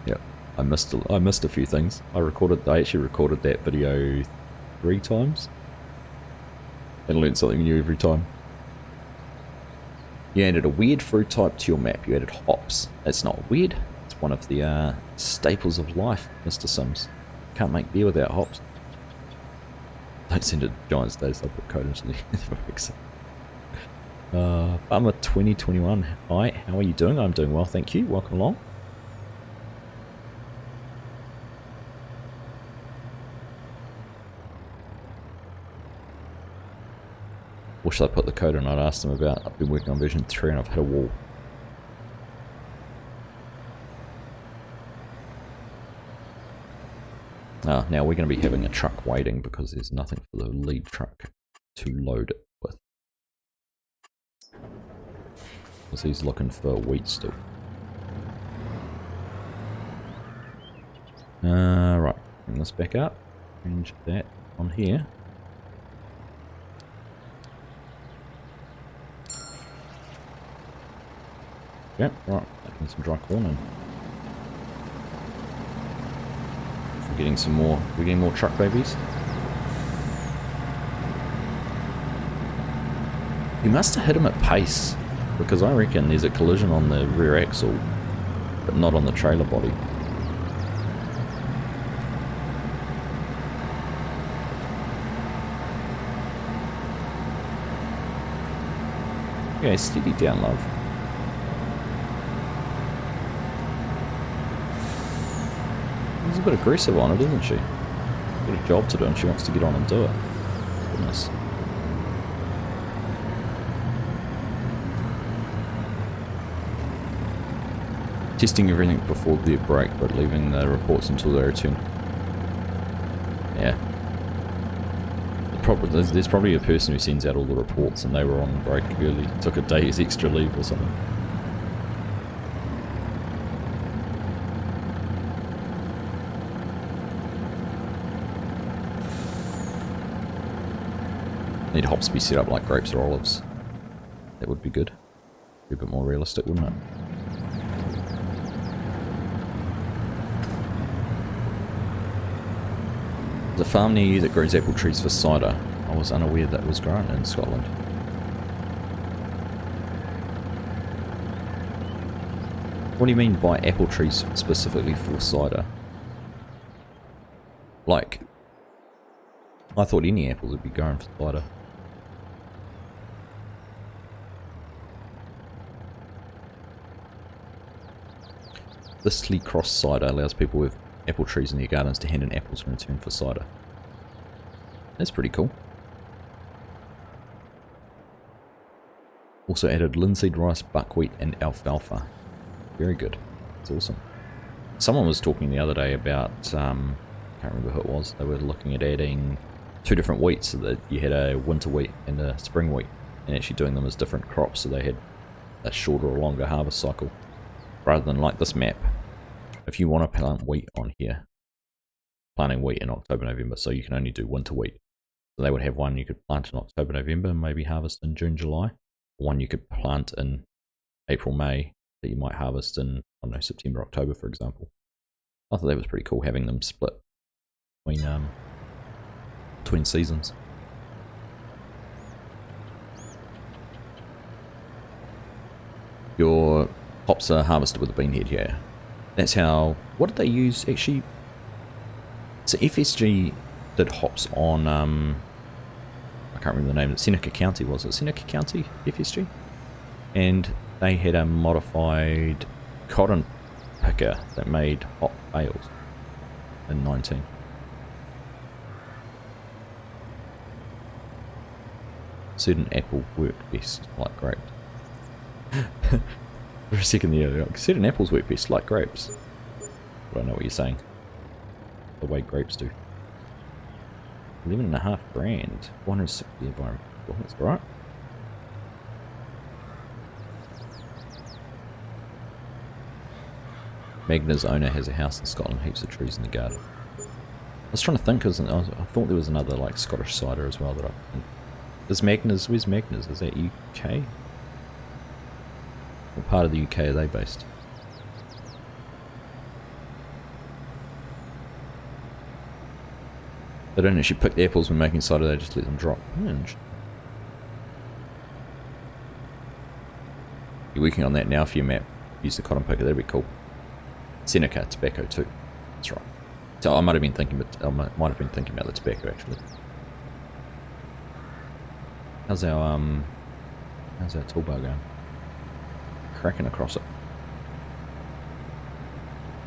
Yeah. I missed a few things. I actually recorded that video 3 times. And learned something new every time. You added a weird fruit type to your map. You added hops. That's not weird. It's one of the staples of life, Mr. Sims. Can't make beer without hops. Don't send it to Giants Days. I'll put code into the fix. Farmer 2021. Hi, how are you doing? I'm doing well, thank you. Welcome along. Or should I put the code in? I'd asked them about, I've been working on version 3 and I've hit a wall. Now we're going to be having a truck waiting because there's nothing for the lead truck to load it with. Because he's looking for wheat still. Right, bring this back up. Change that on here. Yep, right, making some dry corn in. We're getting some more, we're getting more truck babies. You must have hit him at pace, because I reckon there's a collision on the rear axle, but not on the trailer body. Okay, steady down, love. She's a bit aggressive on it, isn't she? Got a job to do and she wants to get on and do it. Goodness. Testing everything before their break, but leaving the reports until they return. Yeah. There's probably a person who sends out all the reports and they were on break early, took a day's extra leave or something. Need hops to be set up like grapes or olives. That would be good. Be a bit more realistic, wouldn't it? There's a farm near you that grows apple trees for cider. I was unaware that was grown in Scotland. What do you mean by apple trees specifically for cider? Like, I thought any apples would be grown for cider. This Lee Cross cider allows people with apple trees in their gardens to hand in apples in return for cider. That's pretty cool. Also added linseed rice, buckwheat and alfalfa. Very good. That's awesome. Someone was talking the other day about, can't remember who it was, they were looking at adding 2 different wheats, so that you had a winter wheat and a spring wheat, and actually doing them as different crops so they had a shorter or longer harvest cycle. Rather than like this map, if you want to plant wheat on here, planting wheat in October, November, so you can only do winter wheat. So they would have one you could plant in October, November, and maybe harvest in June, July. One you could plant in April, May, that you might harvest in, I don't know, September, October, for example. I thought that was pretty cool, having them split between seasons. Your hops are harvested with a bean head, yeah. That's how, what did they use actually? So FSG did hops on I can't remember the name, Seneca County, was it? Seneca County FSG? And they had a modified cotton picker that made hot bales in 19. Certain apple work best like grapes. For a second there, like, certain apples work best like grapes. I don't know what you're saying. The way grapes do. 11.5 grand. 160 environment. Well, that's alright. Magna's owner has a house in Scotland, heaps of trees in the garden. I was trying to think, I thought there was another like Scottish cider as well that I think. Is Magna's, where's Magna's? Is that UK? What part of the UK are they based? They don't actually pick the apples when making cider, they just let them drop. You're working on that now for your map. Use the cotton picker, that'd be cool. Seneca tobacco too. That's right. So I might have been thinking, about the tobacco actually. How's our toolbar going? Cracking across it.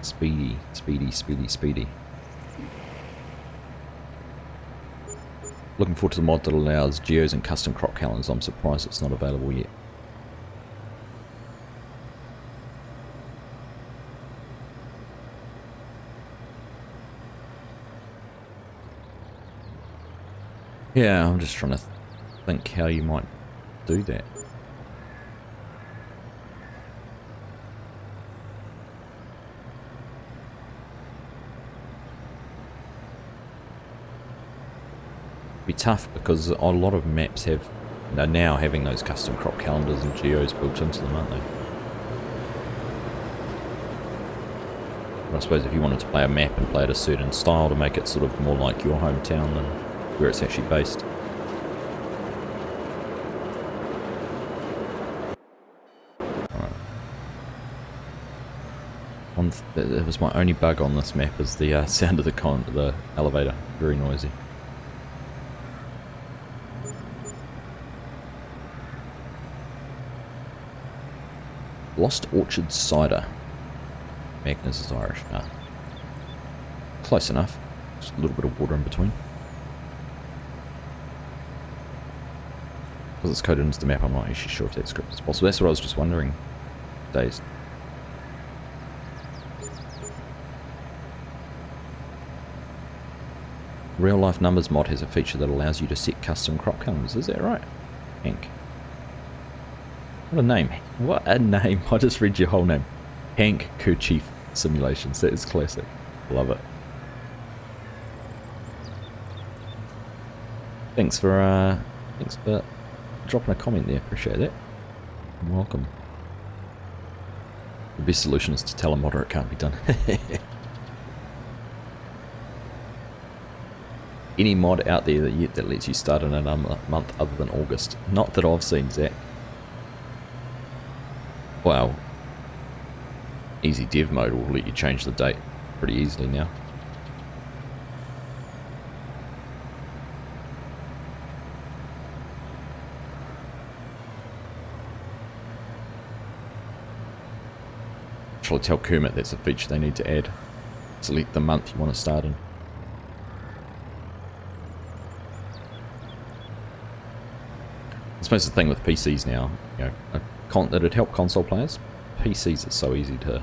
Speedy, speedy, speedy, speedy. Looking forward to the mod that allows geos and custom crop calendars. I'm surprised it's not available yet. Yeah, I'm just trying to think how you might do that. Be tough because a lot of maps are now having those custom crop calendars and geos built into them, aren't they? But I suppose if you wanted to play a map and play it a certain style to make it sort of more like your hometown than where it's actually based. Alright. That was my only bug on this map, is the sound of the elevator. Very noisy. Lost Orchard Cider. Magnus is Irish. Nah. Close enough. Just a little bit of water in between. Because it's coded into the map, I'm not actually sure if that script is possible. That's what I was just wondering. Days. Real Life Numbers mod has a feature that allows you to set custom crop calendars. Is that right? Hank. What a name. What a name. I just read your whole name. Hank Kerchief Simulations. That is classic. Love it. Thanks for dropping a comment there. Appreciate that. You're welcome. The best solution is to tell a modder it can't be done. Any mod out there that lets you start in another month other than August? Not that I've seen, Zach. Well, easy dev mode will let you change the date pretty easily now. Shall I tell Kermit that's a feature they need to add? Select the month you want to start in. I suppose the thing with PCs now, you know, it'd help console players. PCs, it's so easy to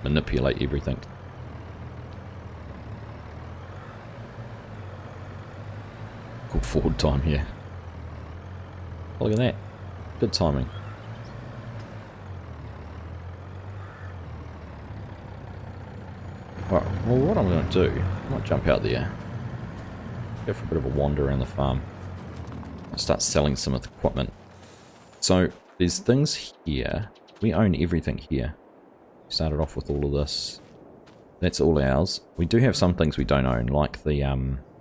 manipulate everything. Good forward time here. Look at that. Good timing. Right, well, what I'm going to do, I might jump out there, go for a bit of a wander around the farm. I'll start selling some of the equipment. So there's things here. We own everything here. Started off with all of this. That's all ours. We do have some things we don't own, like the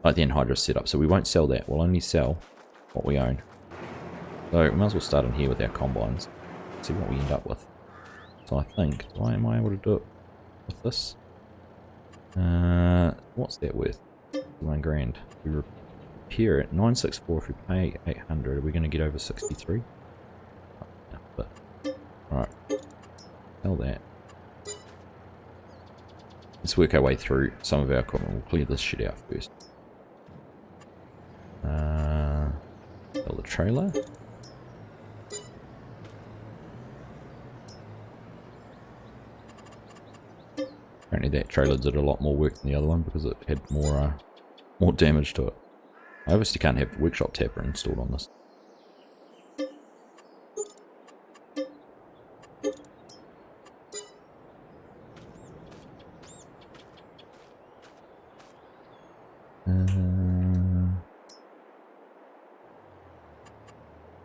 Anhydrous setup. So we won't sell that. We'll only sell what we own. So we might as well start in here with our combines. See what we end up with. So I think, am I able to do it with this? What's that worth? 1 grand. We repair it. 964 if we pay 800. Are we going to get over 63? No, but alright. Sell that. Let's work our way through some of our equipment. We'll clear this shit out first. Sell the trailer. Apparently that trailer did a lot more work than the other one because it had more damage to it. I obviously can't have the workshop tapper installed on this.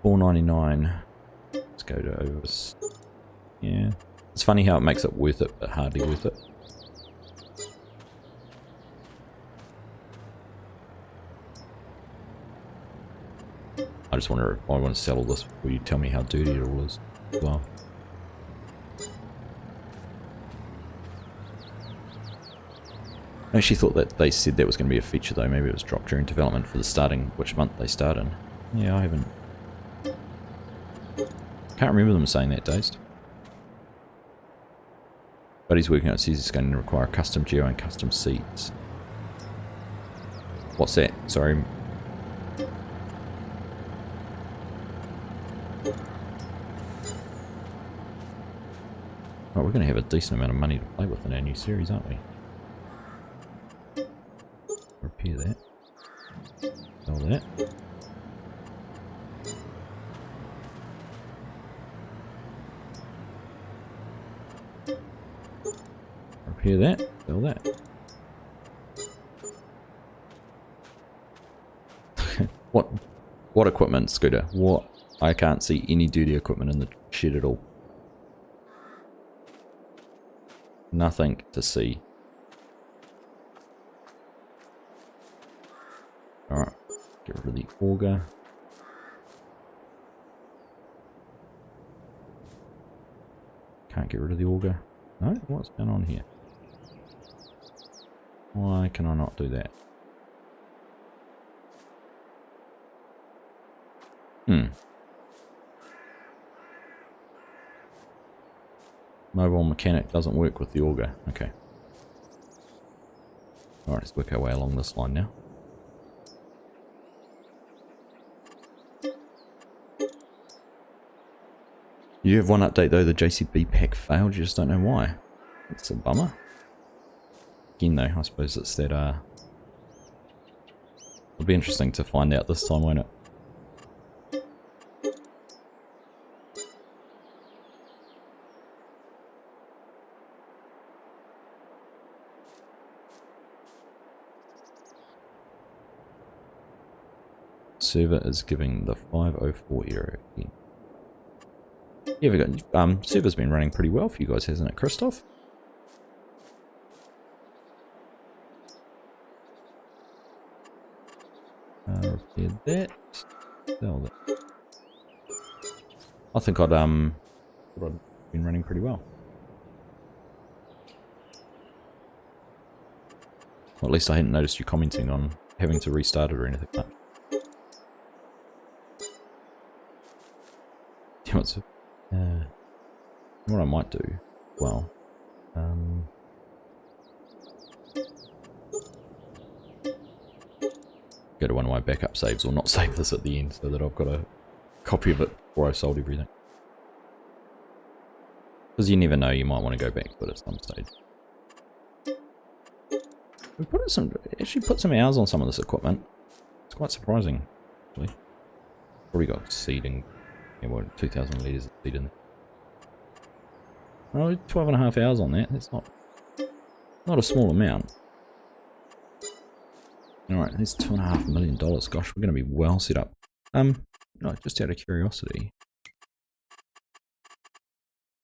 $4.99. Let's go to over. Yeah, it's funny how it makes it worth it, but hardly worth it. I just wonder. I want to settle this before you tell me how dirty it all is. Well. I actually thought that they said that was going to be a feature though. Maybe it was dropped during development for the starting, which month they start in. Yeah, I haven't. Can't remember them saying that, Dazed. But he's working out, it says it's going to require custom geo and custom seats. What's that? Sorry. Right, we're going to have a decent amount of money to play with in our new series, aren't we? Repair that. Sell that. Repair that. Sell that. What equipment, Scooter? What? I can't see any dirty equipment in the shed at all. Nothing to see. Alright, get rid of the auger. Can't get rid of the auger. No? What's going on here? Why can I not do that? Mobile mechanic doesn't work with the auger. Okay. Alright, let's work our way along this line now. You do have one update though, the JCB pack failed, you just don't know why. It's a bummer. Again though, I suppose it's that it'll be interesting to find out this time, won't it? Server is giving the 504 error again. Yeah, we got server's been running pretty well for you guys, hasn't it, Christoph? Repair that. Sell that. I think I'd been running pretty well. Well, at least I hadn't noticed you commenting on having to restart it or anything like that. What I might do, well, go to one of my backup saves or not save this at the end so that I've got a copy of it before I sold everything. Because you never know, you might want to go back to it at some stage. We actually put some hours on some of this equipment. It's quite surprising, actually. Probably got seeding. Yeah, well, 2,000 litres of seed in there. Well, 12.5 hours on that. That's not a small amount. Alright, there's $2.5 million. Gosh, we're going to be well set up. No, just out of curiosity.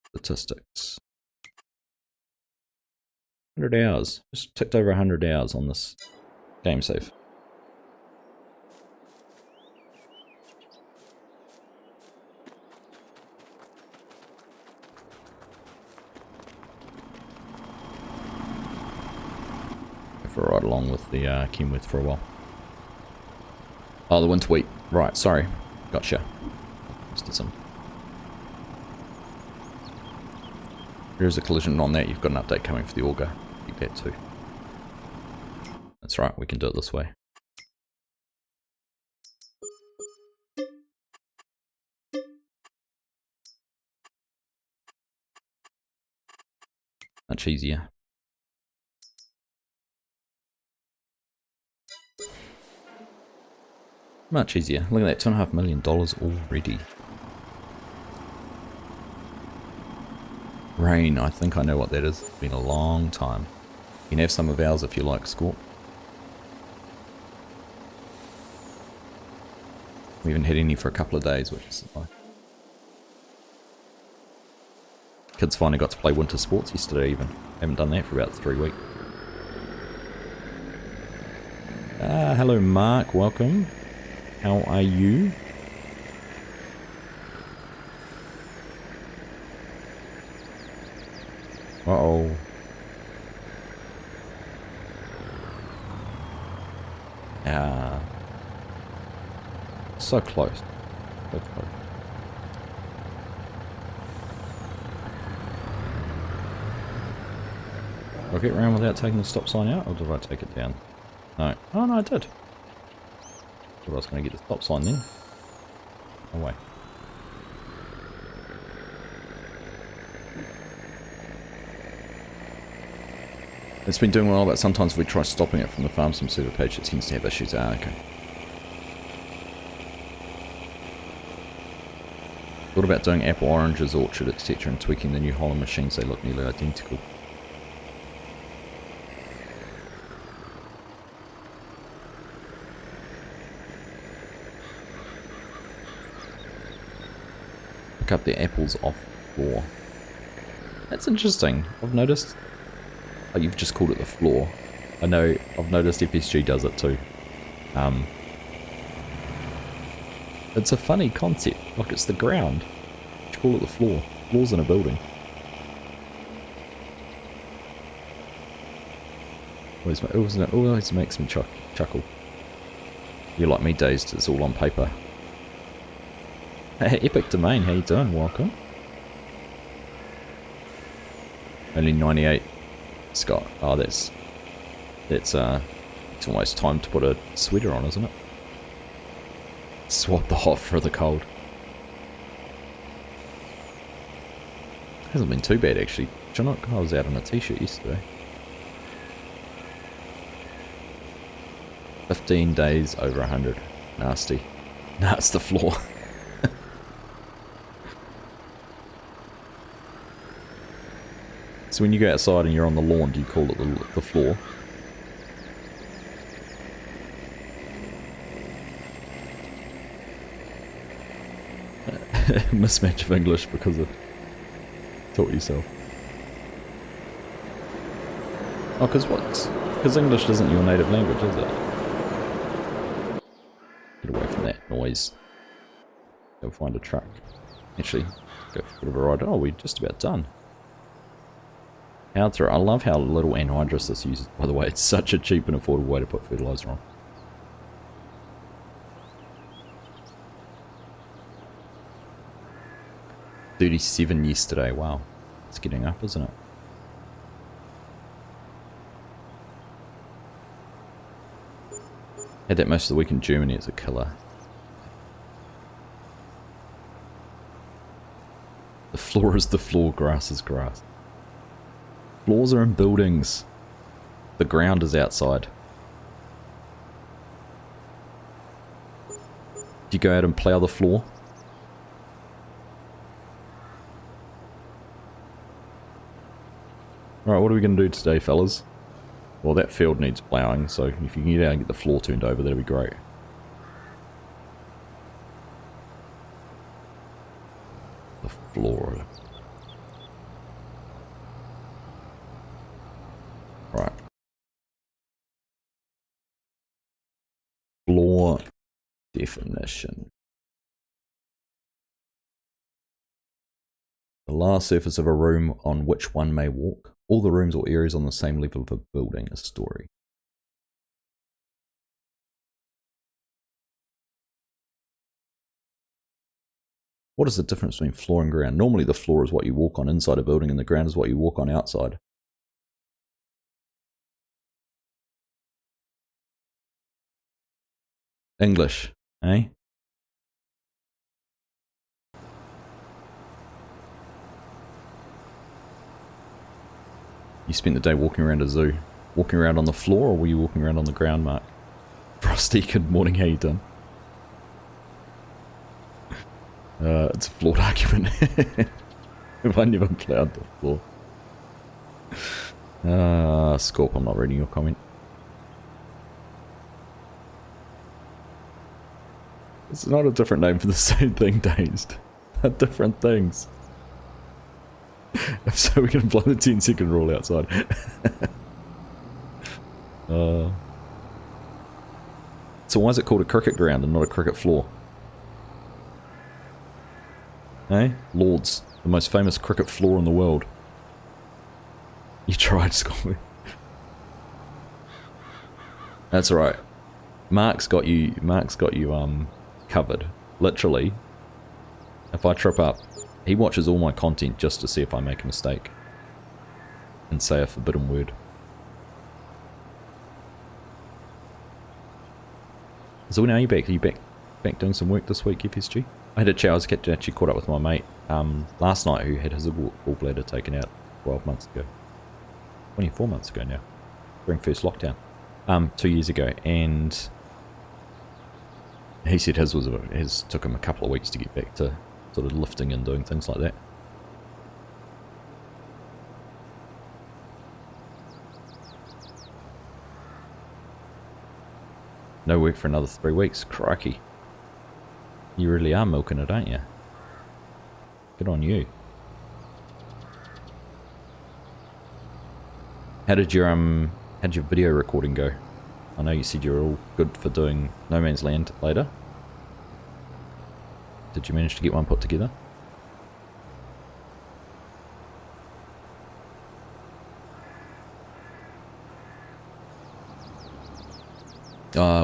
Statistics. 100 hours. Just ticked over 100 hours on this game save. For right along with the Kenworth for a while. Oh, the winter wheat. Right, sorry. Gotcha. Just did some. There's a collision on that. You've got an update coming for the auger. Keep that too. That's right, we can do it this way. Much easier. Much easier. Look at that, $2.5 million already. Rain, I think I know what that is. It's been a long time. You can have some of ours if you like, Scorp. We haven't had any for a couple of days, which is nice. Kids finally got to play winter sports yesterday even. Haven't done that for about 3 weeks. Hello Mark, welcome. How are you? Uh-oh. So close. So close. Did I get around without taking the stop sign out, or did I take it down? No. Oh no, I did. So I was going to get the stop sign then. Away. It's been doing well, but sometimes if we try stopping it from the farm sim server page, it seems to have issues. Ah, okay. Thought about doing apple, oranges, orchard, etc. and tweaking the New Holland machines, they look nearly identical. Pick up the apples off the floor. That's interesting. I've noticed... Oh, you've just called it the floor. I know, I've noticed FSG does it too. It's a funny concept. Like, it's the ground. You call it the floor. Floor's in a building. Always makes me chuckle. You're like me, dazed. It's all on paper. Hey, Epic Domain, how you doing? Welcome. Only 98. Scott. Oh, it's almost time to put a sweater on, isn't it? Swap the hot for the cold. Hasn't been too bad actually. I was out in a t-shirt yesterday. 15 days over 100. Nasty. Nah, it's the floor. So when you go outside and you're on the lawn, do you call it the floor? Mismatch of English because of... Taught yourself. Oh, because English isn't your native language, is it? Get away from that noise. Go find a truck. Actually, go for a bit of a ride. Oh, we're just about done. I love how little anhydrous this uses, by the way. It's such a cheap and affordable way to put fertilizer on. $37 yesterday, wow. It's getting up, isn't it? Had that most of the week in Germany, it's a killer. The floor is the floor, grass is grass. Floors are in buildings. The ground is outside. Do you go out and plough the floor? Alright, what are we going to do today, fellas? Well, that field needs ploughing, so if you can get out and get the floor turned over, that'd be great. The floor. Right. Floor definition. The last surface of a room on which one may walk. All the rooms or areas on the same level of a building. A story. What is the difference between floor and ground? Normally the floor is what you walk on inside a building and the ground is what you walk on outside. English, eh? You spent the day walking around a zoo. Walking around on the floor, or were you walking around on the ground, Mark? Frosty, good morning, how you doing? It's a flawed argument. If I never plowed the floor. Scorp, I'm not reading your comment. It's not a different name for the same thing, Dazed. They're different things. If so, we can apply the 10-second rule outside. So why is it called a cricket ground and not a cricket floor? Eh? Lords, the most famous cricket floor in the world. You tried, Scott. That's alright. Mark's got you covered. Literally. If I trip up, he watches all my content just to see if I make a mistake. And say a forbidden word. So when are you back? Are you back doing some work this week, FSG? I had a chat, I was actually caught up with my mate last night who had his gallbladder taken out 12 months ago. 24 months ago now. During first lockdown. 2 years ago. And he said his took him a couple of weeks to get back to sort of lifting and doing things like that. No work for another 3 weeks. Crikey. You really are milking it, aren't you? Good on you. How did your video recording go? I know you said you were all good for doing No Man's Land later. Did you manage to get one put together?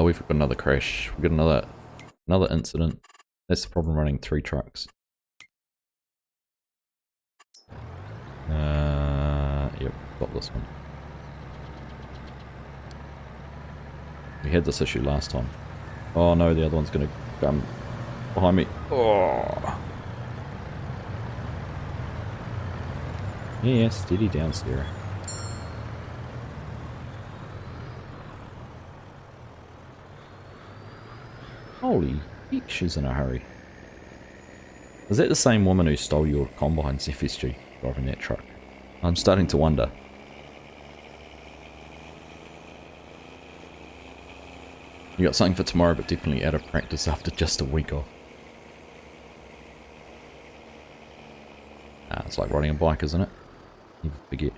We've got another crash. We've got another incident. That's the problem running 3 trucks. Yep, got this one. We had this issue last time. Oh no, the other one's gonna come behind me. Oh. Yeah, steady down, Sarah. Holy heck, she's in a hurry. Is that the same woman who stole your combines, FSG, driving that truck? I'm starting to wonder. You got something for tomorrow, but definitely out of practice after just a week off. It's like riding a bike, isn't it? You forget.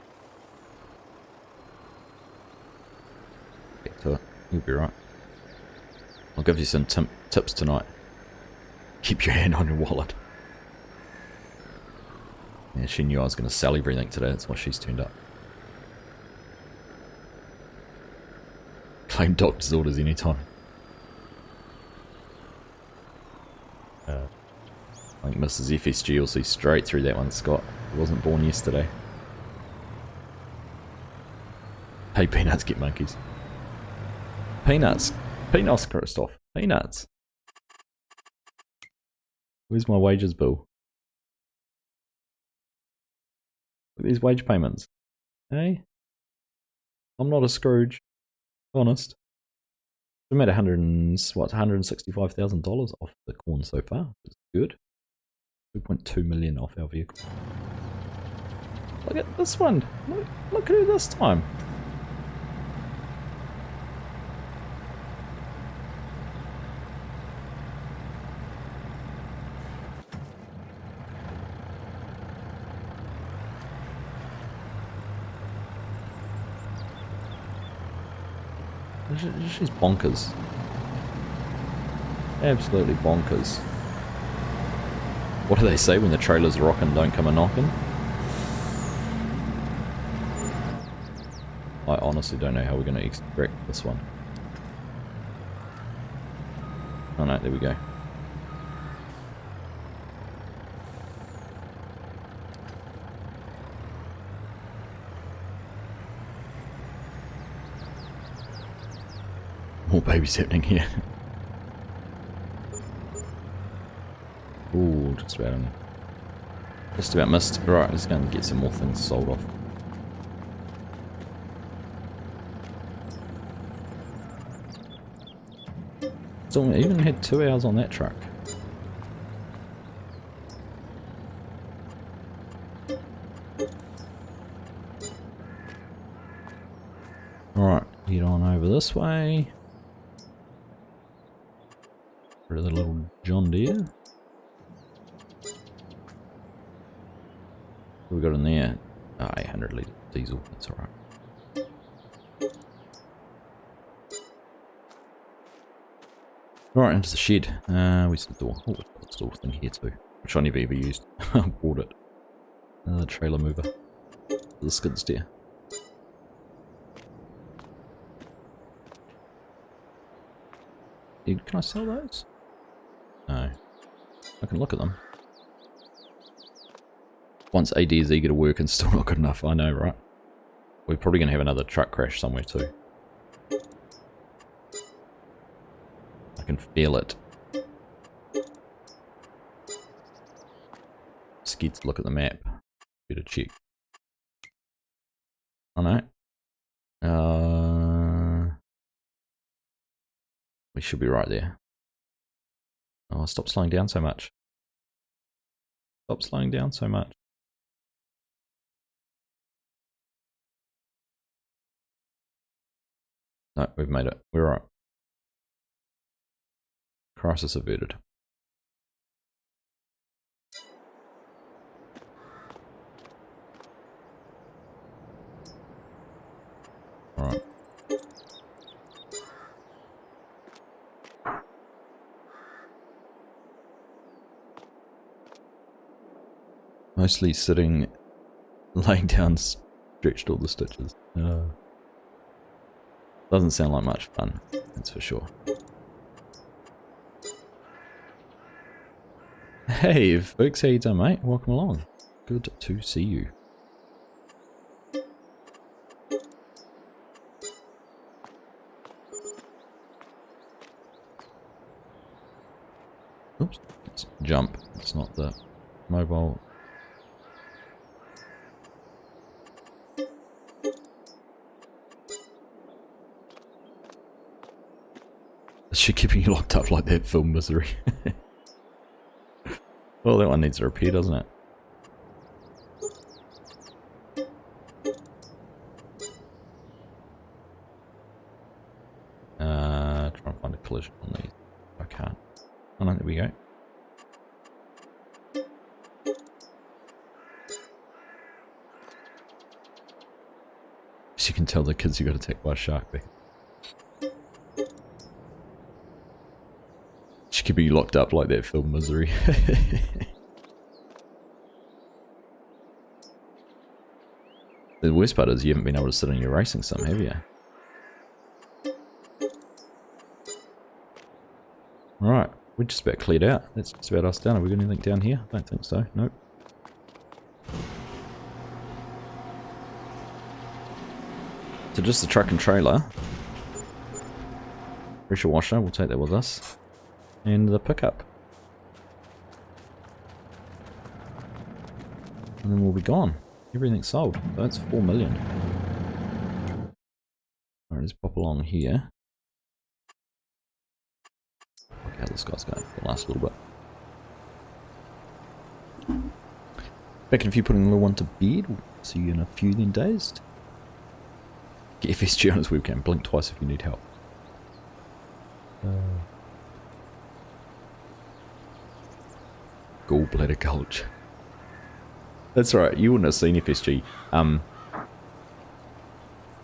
Get to it. You'll be right. I'll give you some tips tonight. Keep your hand on your wallet. Yeah, she knew I was going to sell everything today, that's why she's turned up. Claim doctor's orders anytime. I think Mrs. FSG will see straight through that one, Scott. He wasn't born yesterday. Hey, peanuts get monkeys. Peanuts. Peanuts, Christoph. Peanuts. Where's my wages bill? Look at these wage payments. Hey? I'm not a Scrooge. Honest. I'm at $165,000 off the corn so far. It's good. 2.2 million off our vehicle. Look at this one. Look at it this time. She's bonkers. Absolutely bonkers. What do they say when the trailers rockin', don't come a knockin'? I honestly don't know how we're going to extract this one. Oh no, there we go. More babies happening here. Ooh, just about missed. Right, let's go and get some more things sold off. So I even had 2 hours on that truck. Alright, head on over this way. Rid of the little John Deere. What we got in there? Ah, 800 litre diesel, that's alright. Right, into the shed. Where's the door? Oh, we've got this door thing here too, which I never ever used. I bought it. Another trailer mover. The skid steer. Can I sell those? No. I can look at them. Once AD is eager to work and still not good enough, I know, right? We're probably going to have another truck crash somewhere too. I can feel it. Scared to look at the map. Better check. Oh no. We should be right there. Oh, stop slowing down so much. Stop slowing down so much. No, we've made it. We're right. Crisis averted. Alright. Mostly sitting, laying down, stretched all the stitches. Doesn't sound like much fun, that's for sure. Hey, folks, how you doing, mate? Welcome along. Good to see you. Oops, let's jump. It's not the mobile. Is she keeping you locked up like that, film misery? Well, that one needs a repair, doesn't it? Try and find a collision on these. I can't. Oh no, there we go. As you can tell, the kids who got attacked by a shark there. She could be locked up like that, film misery. The worst part is you haven't been able to sit in your racing sim, have you? Right, we're just about cleared out. That's just about us done. Have we got anything down here? I don't think so. Nope. So just the truck and trailer. Pressure washer, we'll take that with us. And the pickup. And then we'll be gone. Everything's sold. So that's 4 million. Alright, let's pop along here. Look how this guy's going for the last little bit. Back in a few, putting a little one to bed. We'll see you in a few then days. Get FSG on his webcam. Blink twice if you need help. Gallbladder Gulch. That's right, you wouldn't have seen FSG. Well,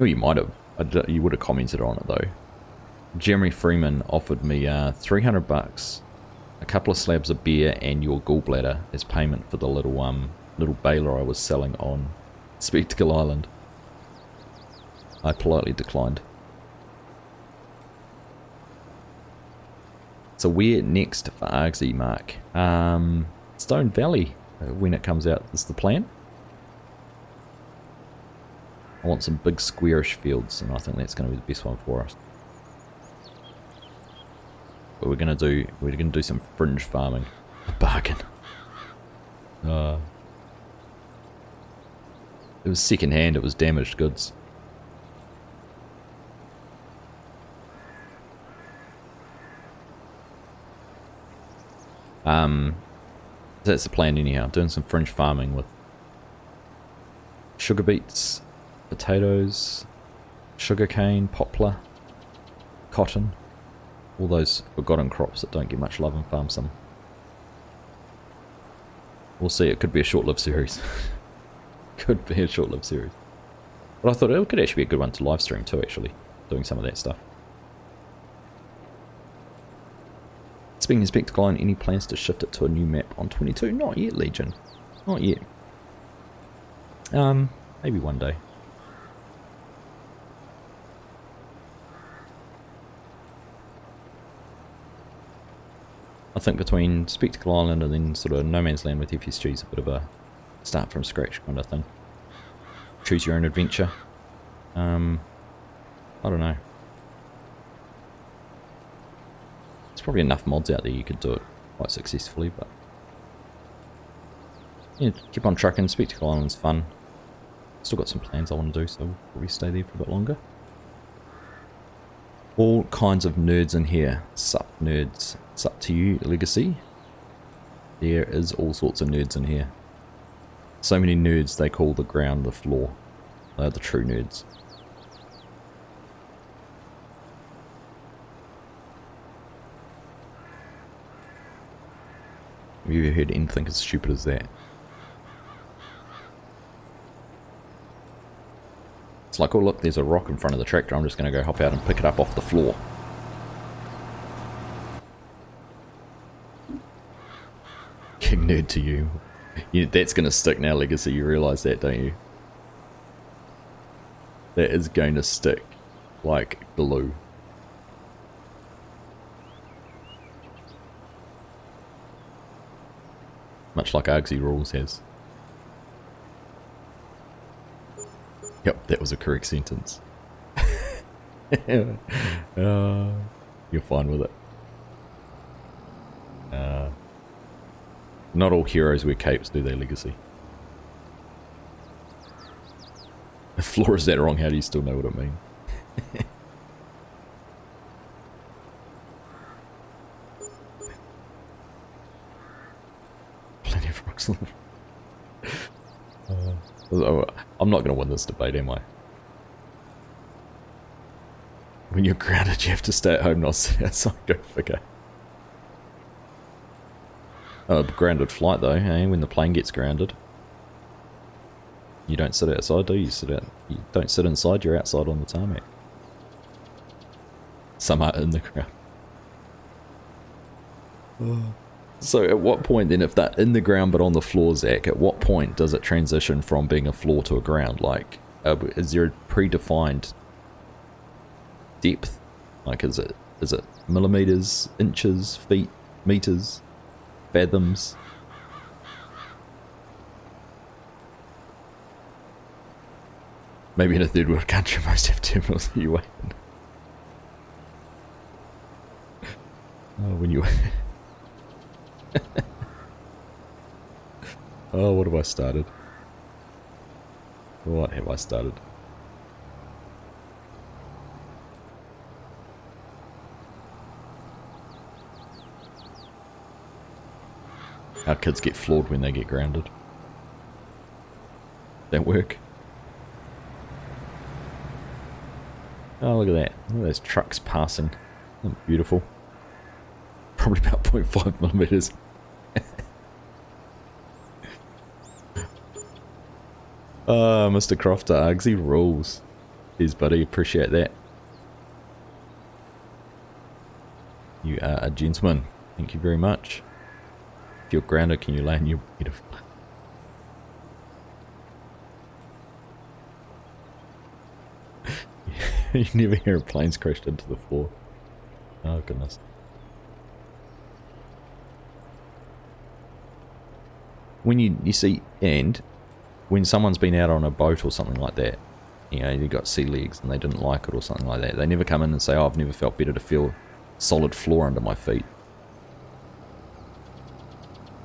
you might have. You would have commented on it though. Jeremy Freeman offered me $300, a couple of slabs of beer, and your gallbladder as payment for the little baler I was selling on Spectacle Island. I politely declined. So where next for Argsy, Mark? Stone Valley, when it comes out, is the plan. I want some big squarish fields, and I think that's going to be the best one for us. but we're gonna do some fringe farming. Bargain. It was second hand. It was damaged goods. That's the plan anyhow. Doing some fringe farming with sugar beets, potatoes, sugarcane, poplar, cotton, all those forgotten crops that don't get much love in farm sim. We'll see. It could be a short-lived series. Could be a short-lived series. But I thought it could actually be a good one to live stream too. Actually, doing some of that stuff. Speaking of Spectacle Line, any plans to shift it to a new map on 22? Not yet, Legion. Not yet. Maybe one day. I think between Spectacle Island and then sort of No Man's Land with FSG is a bit of a start from scratch kind of thing. Choose your own adventure. I don't know. There's probably enough mods out there you could do it quite successfully, but yeah, keep on trucking. Spectacle Island's fun. Still got some plans I want to do, so we'll probably stay there for a bit longer. All kinds of nerds in here. Sup, nerds. It's up to you, Legacy. There is all sorts of nerds in here. So many nerds they call the ground the floor. They're the true nerds. Have you ever heard anything as stupid as that? It's like, oh look, there's a rock in front of the tractor, I'm just going to go hop out and pick it up off the floor. King nerd to you. That's going to stick now, Legacy, you realise that, don't you? That is going to stick like glue. Much like Argsy rules has. Yep, that was a correct sentence. You're fine with it. Not all heroes wear capes, do they, Legacy? If floor is that wrong, how do you still know what it means? Plenty of rocks. I'm not going to win this debate, am I? When you're grounded, you have to stay at home, not sit outside. Go figure. Grounded flight though, eh? When the plane gets grounded, you don't sit outside, do you? You don't sit inside. You're outside on the tarmac. Some are in the ground. So at what point then, if they're in the ground but on the floor, Zach, at what point does it transition from being a floor to a ground? Like, is there a predefined depth? Like, is it millimeters, inches, feet, meters, fathoms? Maybe in a third world country most have terminals that you wait in. Oh, when you... Oh, what have I started? What have I started? Our kids get floored when they get grounded. That work? Oh, look at that. Look at those trucks passing. Oh, beautiful. Probably about 0.5 millimeters. Mr. Crofter, Argsy rules. Cheers, buddy. Appreciate that. You are a gentleman. Thank you very much. If you're grounded, can you lay in your bed of... You never hear a plane's crashed into the floor. Oh, goodness. When you see, and when someone's been out on a boat or something like that, you know, you got sea legs and they didn't like it or something like that, they never come in and say, oh, I've never felt better to feel solid floor under my feet.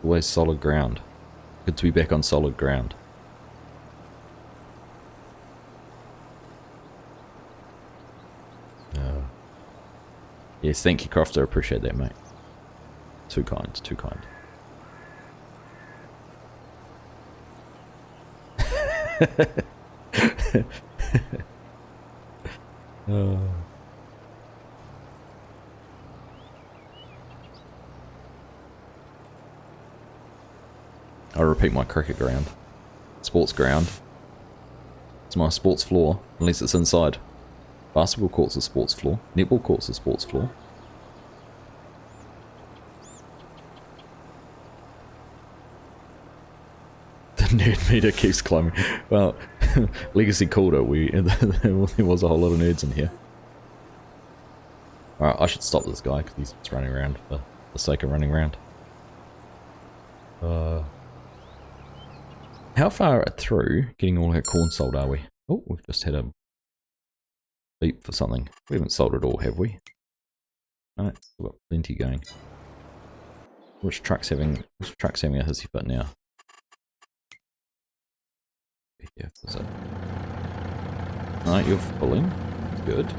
Always solid ground. Good to be back on solid ground. Yes, thank you, Crofter. I appreciate that, mate. Too kind, too kind. I repeat my cricket ground. Sports ground. It's my sports floor, unless it's inside. Basketball court's a sports floor. Netball court's a sports floor. The nerd meter keeps climbing. Well, Legacy called it. There was a whole lot of nerds in here. Alright, I should stop this guy because he's just running around for the sake of running around. How far through getting all our corn sold are we? Oh, we've just had a beep for something. We haven't sold it all, have we? No, we've got plenty going. Which truck's having a hissy fit now? Yeah, is it? No, you're pulling. Good.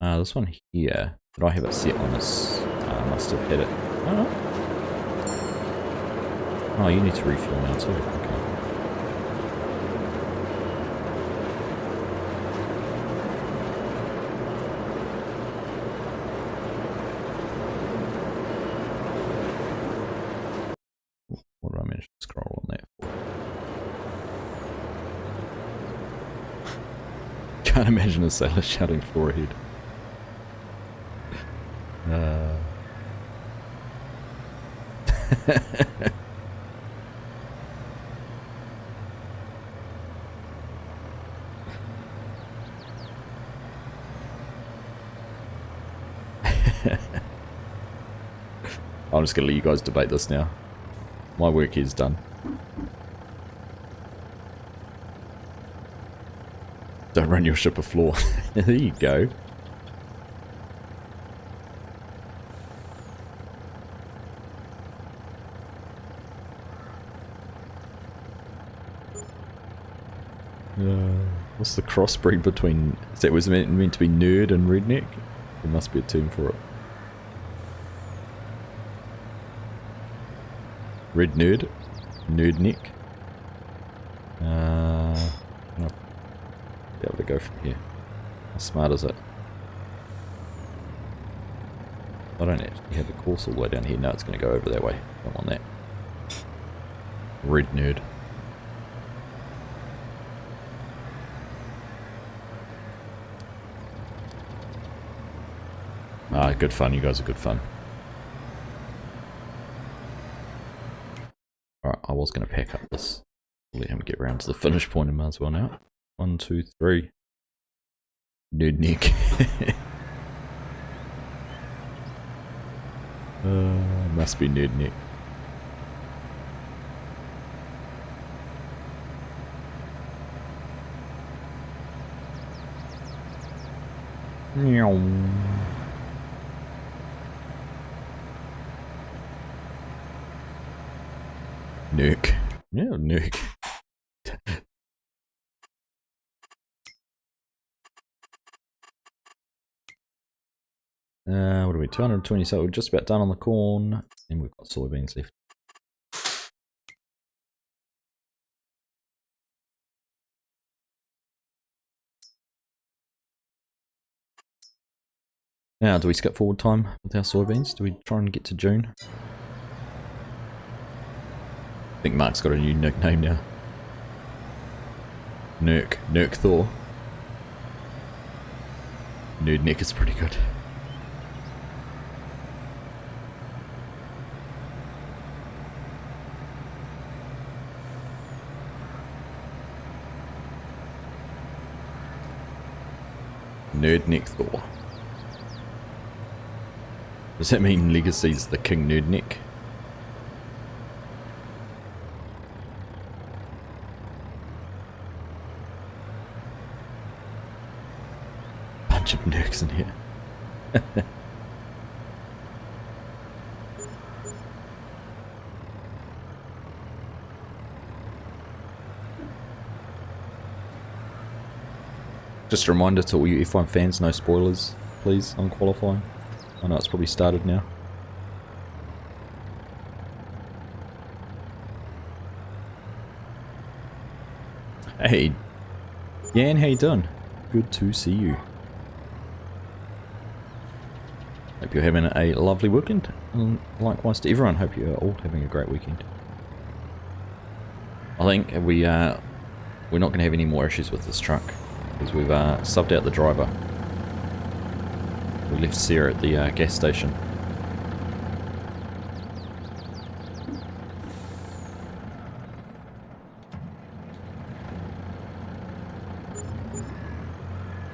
This one here. Did I have it set on this? I must have hit it. Oh. Oh, you need to refuel now too. Okay. What did I manage to scroll on that for? Can't imagine a sailor shouting floor ahead. I'm just going to let you guys debate this now. My work is done. Don't run your ship afloor. There you go. What's the crossbreed between... Was it meant to be nerd and redneck? There must be a term for it. Red nerd? Nerd neck? I'll be able to go from here. How smart is it? I don't actually have the course all the way down here. No, it's going to go over that way. Don't want that. Red nerd. Ah, good fun. You guys are good fun. Alright, I was going to pack up this. Let him get round to the finish point and might as well now. 1, 2, 3. Nerd neck. Must be nerd neck. Meow. Nuke. Yeah, nuke. What are we? 220, so we're just about done on the corn. And we've got soybeans left. Now, do we skip forward time with our soybeans? Do we try and get to June? I think Mark's got a new nickname now. Nurk Thor. Nerd neck is pretty good. Nerd neck Thor. Does that mean Legacy's the King Nerd Neck? bunch of nerds in here. Just a reminder to all you F1 fans, no spoilers, please, on qualifying. I know it's probably started now. Hey, Jan, how you doing? Good to see you. Hope you're having a lovely weekend, and likewise to everyone. Hope you're all having a great weekend. I think we're not going to have any more issues with this truck, because we've subbed out the driver. We left Sarah at the gas station.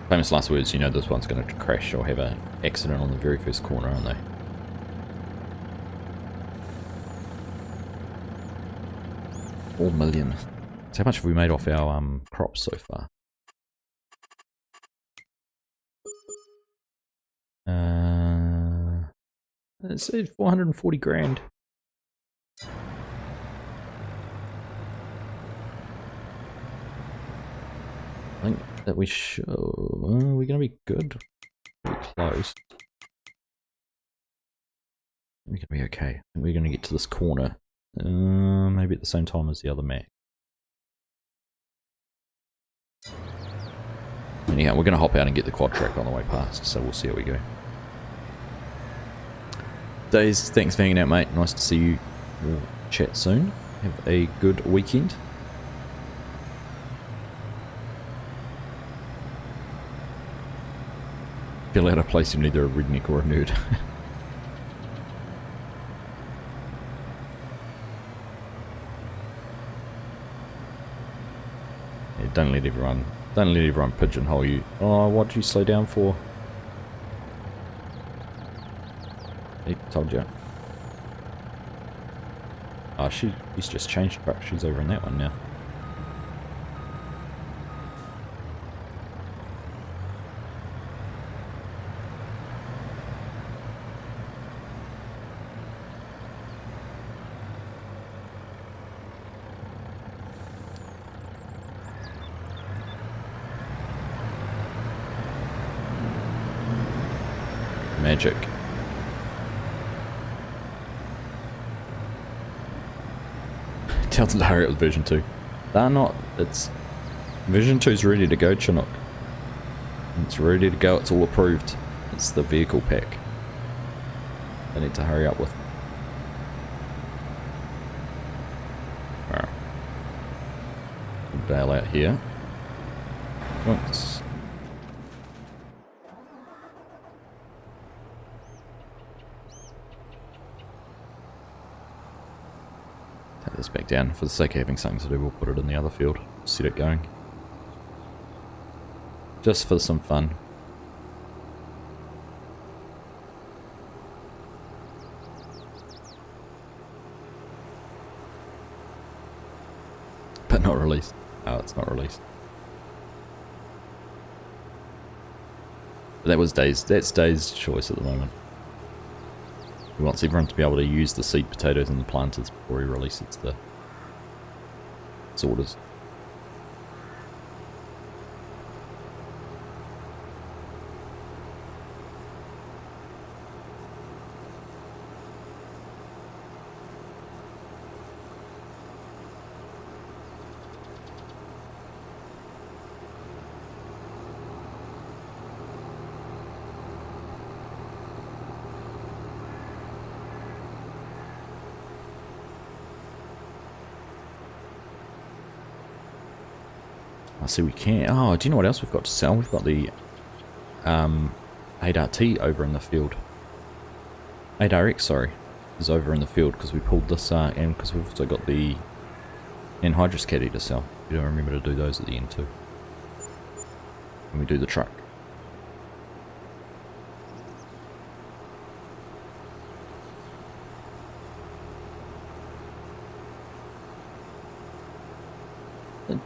Famous last words, you know this one's going to crash or have an accident on the very first corner, aren't they? $4 million. So how much have we made off our crops so far? It said 440 grand. I think that we should. We're going to be good. Pretty close. We're going to be okay. I think we're going to get to this corner. Maybe at the same time as the other map. Anyhow, we're going to hop out and get the quad track on the way past, so we'll see how we go. Days, thanks for hanging out, mate. Nice to see you. We'll chat soon. Have a good weekend. Feel out of place in either a redneck or a nerd. Yeah, don't let everyone pigeonhole you. Oh, what'd you slow down for? He told you. Oh, he's just changed truck. She's over in that one now. Magic. Tell them to hurry up with version 2. They're not. It's version 2's ready to go, Chinook. It's ready to go. It's all approved. It's the vehicle pack. They need to hurry up with. Alright. Bail out here. Once. This back down. For the sake of having something to do, we'll put it in the other field. Set it going. Just for some fun. But not released. Oh, it's not released. But that was that's Dave's choice at the moment. He wants everyone to be able to use the seed potatoes and the planters before he releases the orders. I see we can. Oh, do you know what else we've got to sell? We've got the 8RT over in the field. 8RX, sorry, is over in the field because we pulled this and because we've also got the Anhydrous caddy to sell. We don't remember to do those at the end too. When we do the truck.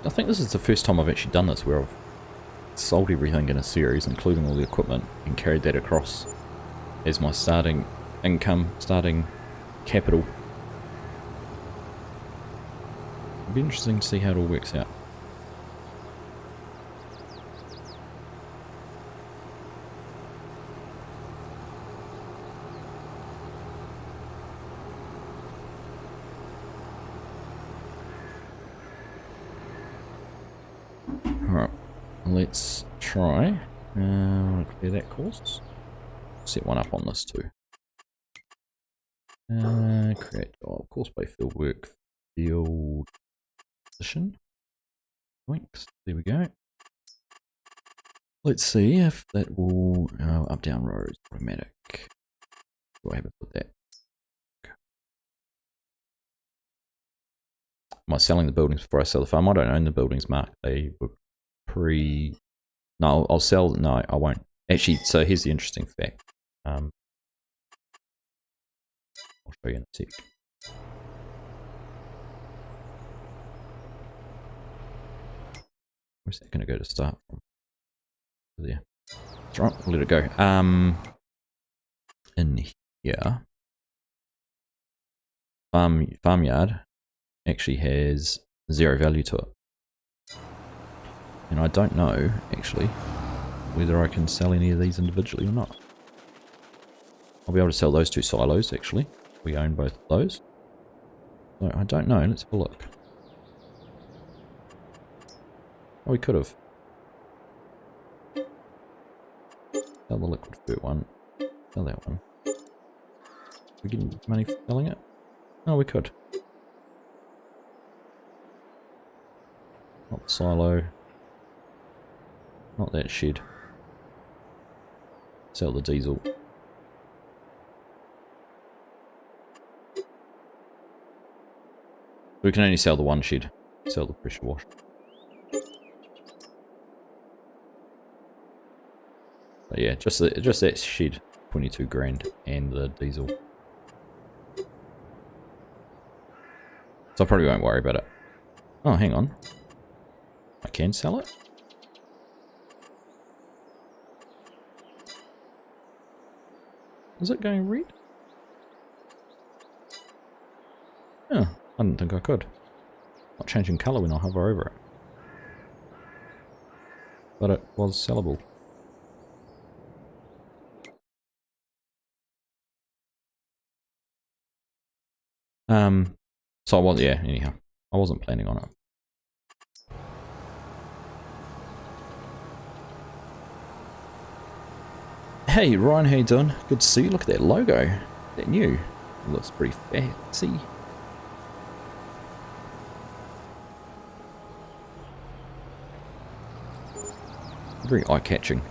I think this is the first time I've actually done this where I've sold everything in a series, including all the equipment, and carried that across as my starting income, starting capital. It'll be interesting to see how it all works out. Alright, let's try. Clear that course. Set one up on this too. Create course by field work, field position. Links. There we go. Let's see if that will up down rows automatic. Do I have to put that? Am I selling the buildings before I sell the farm? I don't own the buildings, Mark. They were No, I'll sell. No, I won't. Actually, so here's the interesting fact. I'll show you in a sec. Where's that going to go to start from? There. That's right. We'll let it go. In here, farmyard actually has 0 value to it. And I don't know, actually, whether I can sell any of these individually or not. I'll be able to sell those 2 silos, actually. We own both of those. So I don't know. Let's have a look. Oh, we could have. Sell the liquid fruit one. Sell that one. We getting money for selling it? Oh, we could. Not the silo. Not that shed. Sell the diesel. We can only sell the one shed. Sell the pressure wash. But yeah, just that shed, 22 grand, and the diesel. So I probably won't worry about it. Oh, hang on. I can sell it? Is it going red? Oh, I didn't think I could. Not changing colour when I hover over it. But it was sellable. So I was, yeah, anyhow. I wasn't planning on it. Hey Ryan, how you doing? Good to see you. Look at that logo. That new. It looks pretty fancy. Very eye-catching.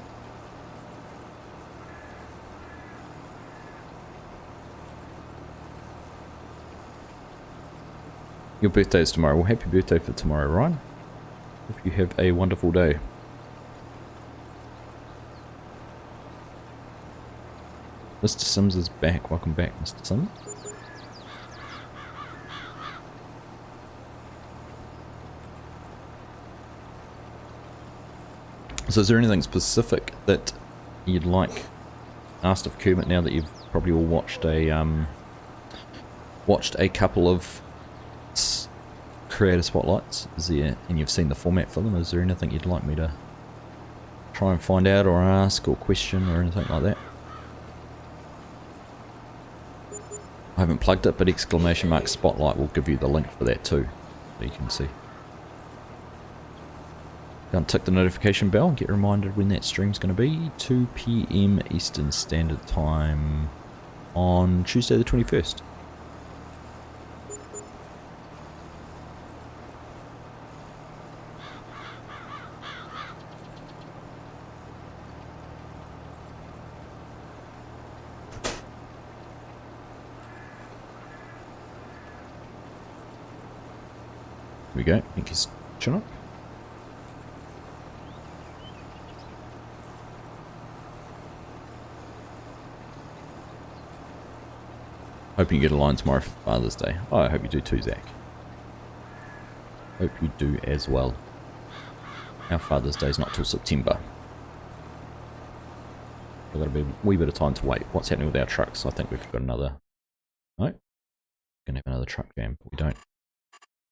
Your birthday is tomorrow. Well, happy birthday for tomorrow, Ryan. Hope you have a wonderful day. Mr. Sims is back. Welcome back, Mr. Sims. So is there anything specific that you'd like asked of Kermit now that you've probably all watched a couple of creator spotlights? Is there, and you've seen the format for them, is there anything you'd like me to try and find out or ask or question or anything like that? I haven't plugged it, but exclamation mark spotlight will give you the link for that too, so you can see. Go and tick the notification bell and get reminded when that stream's going to be. 2 PM Eastern Standard Time on Tuesday the 21st. Here we go. Thank you, chin up. Hoping you get a line tomorrow for Father's Day. Oh, I hope you do too, Zach. Hope you do as well. Our Father's Day's not till September. We've got a wee bit of time to wait. What's happening with our trucks? I think we've got another... No? We're going to have another truck jam, but we don't.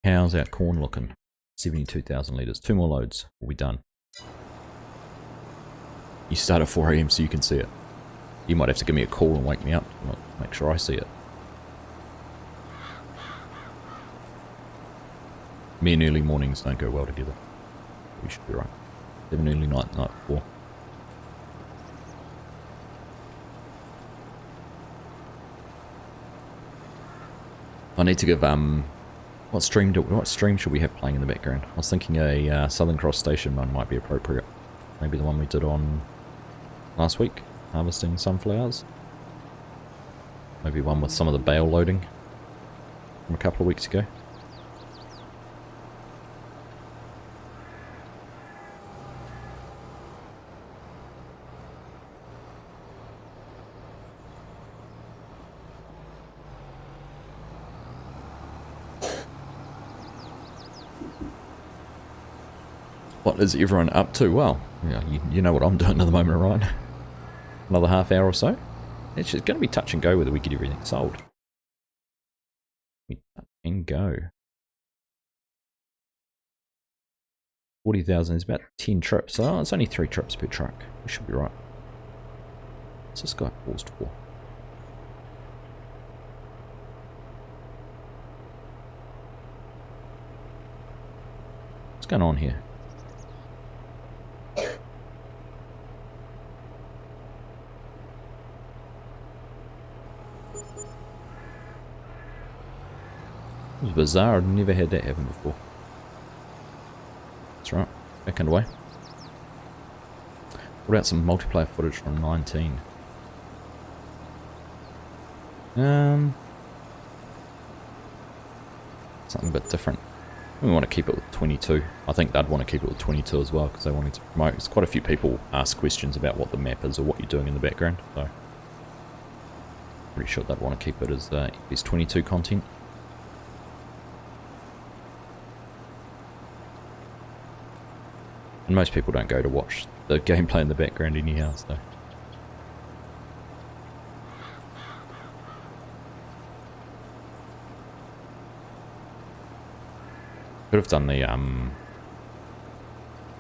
How's our corn looking? 72,000 litres. 2 more loads. We'll be done. You start at 4 AM so you can see it. You might have to give me a call and wake me up. Make sure I see it. Me and early mornings don't go well together. We should be right. 7 early night, night before. I need to give what stream should we have playing in the background? I was thinking a Southern Cross Station one might be appropriate. Maybe the one we did on last week, harvesting sunflowers. Maybe one with some of the bale loading from a couple of weeks ago. What is everyone up to? Well, yeah, you know what I'm doing at the moment, right? Another half hour or so. It's just going to be touch and go whether we get everything sold. Touch and go. 40,000 is about 10 trips. So it's only 3 trips per truck. We should be right. What's this guy paused for? What's going on here? It was bizarre, I'd never had that happen before. That's right, back underway. What about some multiplayer footage from 19? Something a bit different. We want to keep it with 22. I think they'd want to keep it with 22 as well because they wanted to promote. There's quite a few people ask questions about what the map is or what you're doing in the background. So, pretty sure they'd want to keep it as FS22 content. And most people don't go to watch the gameplay in the background anyhow, so. Could have done the,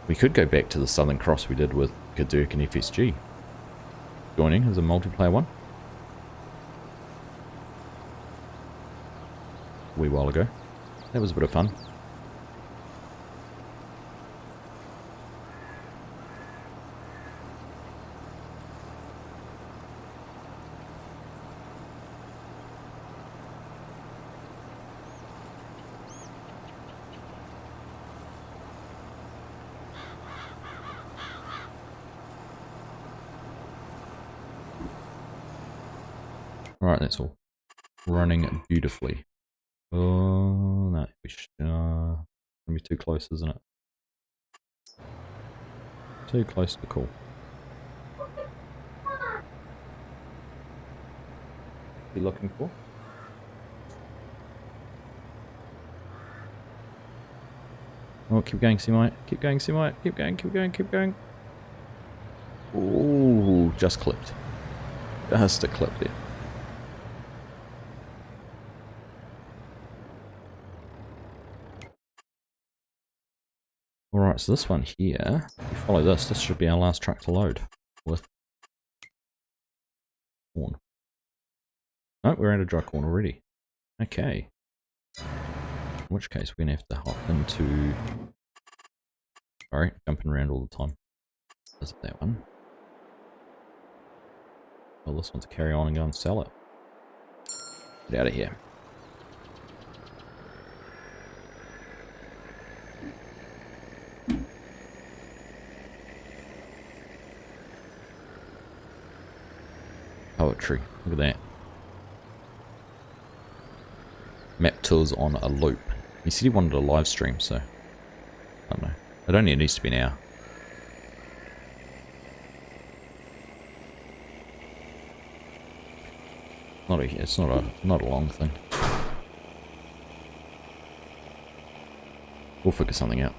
we could go back to the Southern Cross we did with Gadurk and FSG. Joining as a multiplayer one. A wee while ago. That was a bit of fun. Alright, that's all. Running beautifully. Oh, no, we should, gonna be too close, isn't it? Too close to call. What are you looking for? Oh, keep going, Semite. Keep going, Semite. Keep going, keep going, keep going. Ooh, just clipped. Just a clip there. Alright, so this one here, if we follow this, this should be our last truck to load with corn. No, we're out of dry corn already. Okay. In which case we're going to have to hop into... Sorry, jumping around all the time. Is it that one? Well, this one's to carry on and go and sell it. Get out of here. Poetry. Look at that. Map tours on a loop. He said he wanted a live stream, so I don't know. It only needs to be an hour. It's not a long thing. We'll figure something out.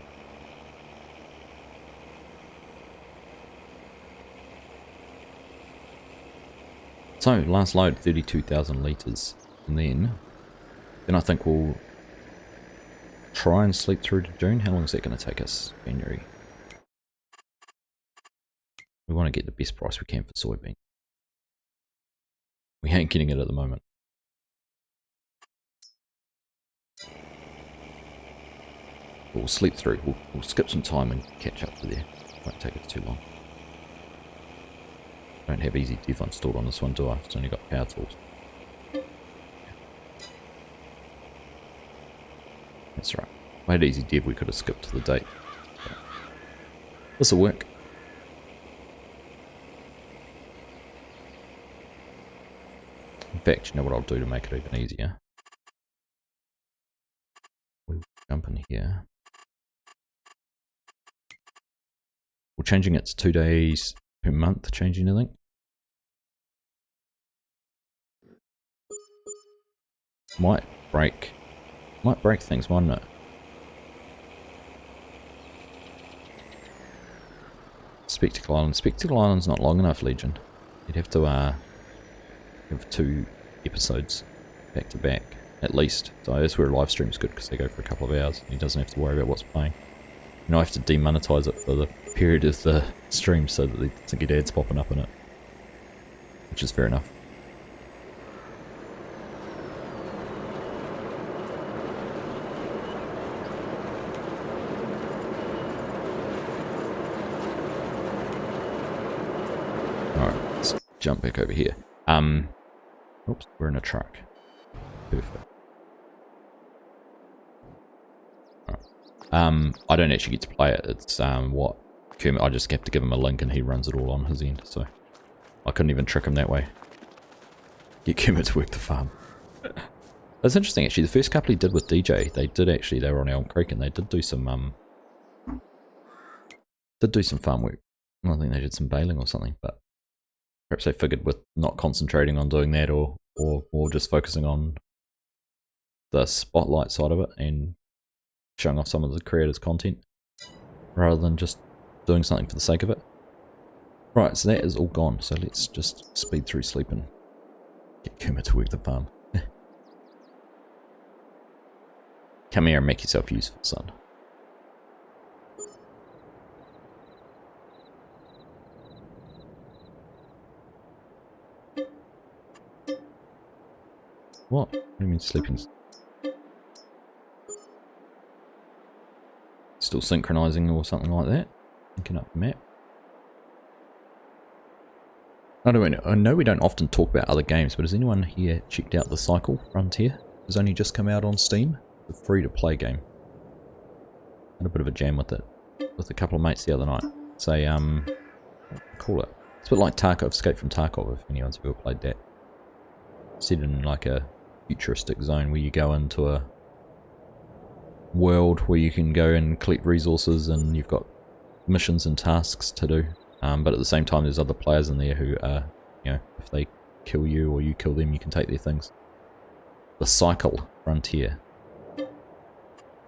So, last load, 32,000 litres. And then I think we'll try and sleep through to June. How long is that going to take us? January. We want to get the best price we can for soybean. We ain't getting it at the moment. We'll sleep through. We'll skip some time and catch up to there. Won't take us too long. Don't have easy dev installed on this one, do I? It's only got power tools. That's right. If I had easy dev, we could have skipped to the date. This'll work. In fact, you know what I'll do to make it even easier? We'll jump in here. We're changing it to 2 days per month, changing anything. Might break things, mightn't it? Spectacle Island. Spectacle Island's not long enough, Legion. You'd have to have 2 episodes back to back, at least. So that's where a live stream's good, because they go for a couple of hours and he doesn't have to worry about what's playing. You know, I have to demonetize it for the period of the stream so that they doesn't get ads popping up in it, which is fair enough. Alright, let's jump back over here. Oops, we're in a truck. Perfect. Alright. I don't actually get to play it. It's what Kermit, I just have to give him a link and he runs it all on his end, so I couldn't even trick him that way. Get Kermit to work the farm. That's interesting actually. The first couple he did with DJ, they were on Elm Creek and they did do some farm work. I think they did some baling or something, but perhaps they figured with not concentrating on doing that or just focusing on the spotlight side of it and showing off some of the creators' content rather than just doing something for the sake of it. Right, so that is all gone. So let's just speed through sleep and get Kermit to work the farm. Come here and make yourself useful, son. What? What do you mean sleeping? Still synchronizing or something like that? Linking up the map. I know we don't often talk about other games, but has anyone here checked out The Cycle Frontier? It's only just come out on Steam. It's a free-to-play game. Had a bit of a jam with it with a couple of mates the other night. It's a what do you call it? It's a bit like Tarkov, Escape from Tarkov, if anyone's ever played that. Set in like a futuristic zone where you go into a world where you can go and collect resources and you've got missions and tasks to do. But at the same time there's other players in there who are, you know, if they kill you or you kill them, you can take their things. The Cycle Frontier.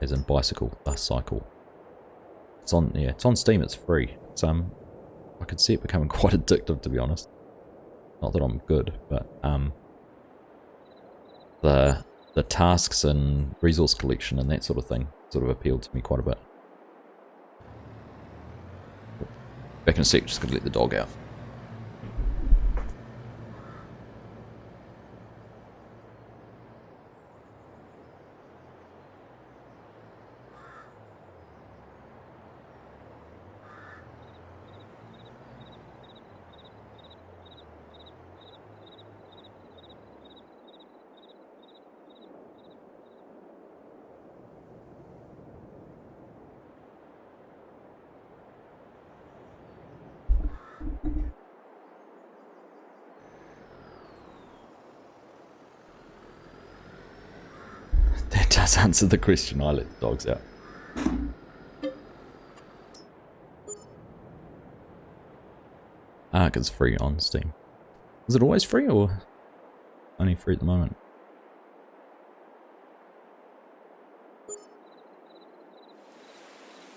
As in bicycle, The Cycle. It's on Steam, it's free. It's I could see it becoming quite addictive, to be honest. Not that I'm good, but the tasks and resource collection and that sort of thing sort of appealed to me quite a bit. Back in a sec, just gonna let the dog out. That does answer the question. I let the dogs out. Ark is free on Steam. Is it always free or only free at the moment?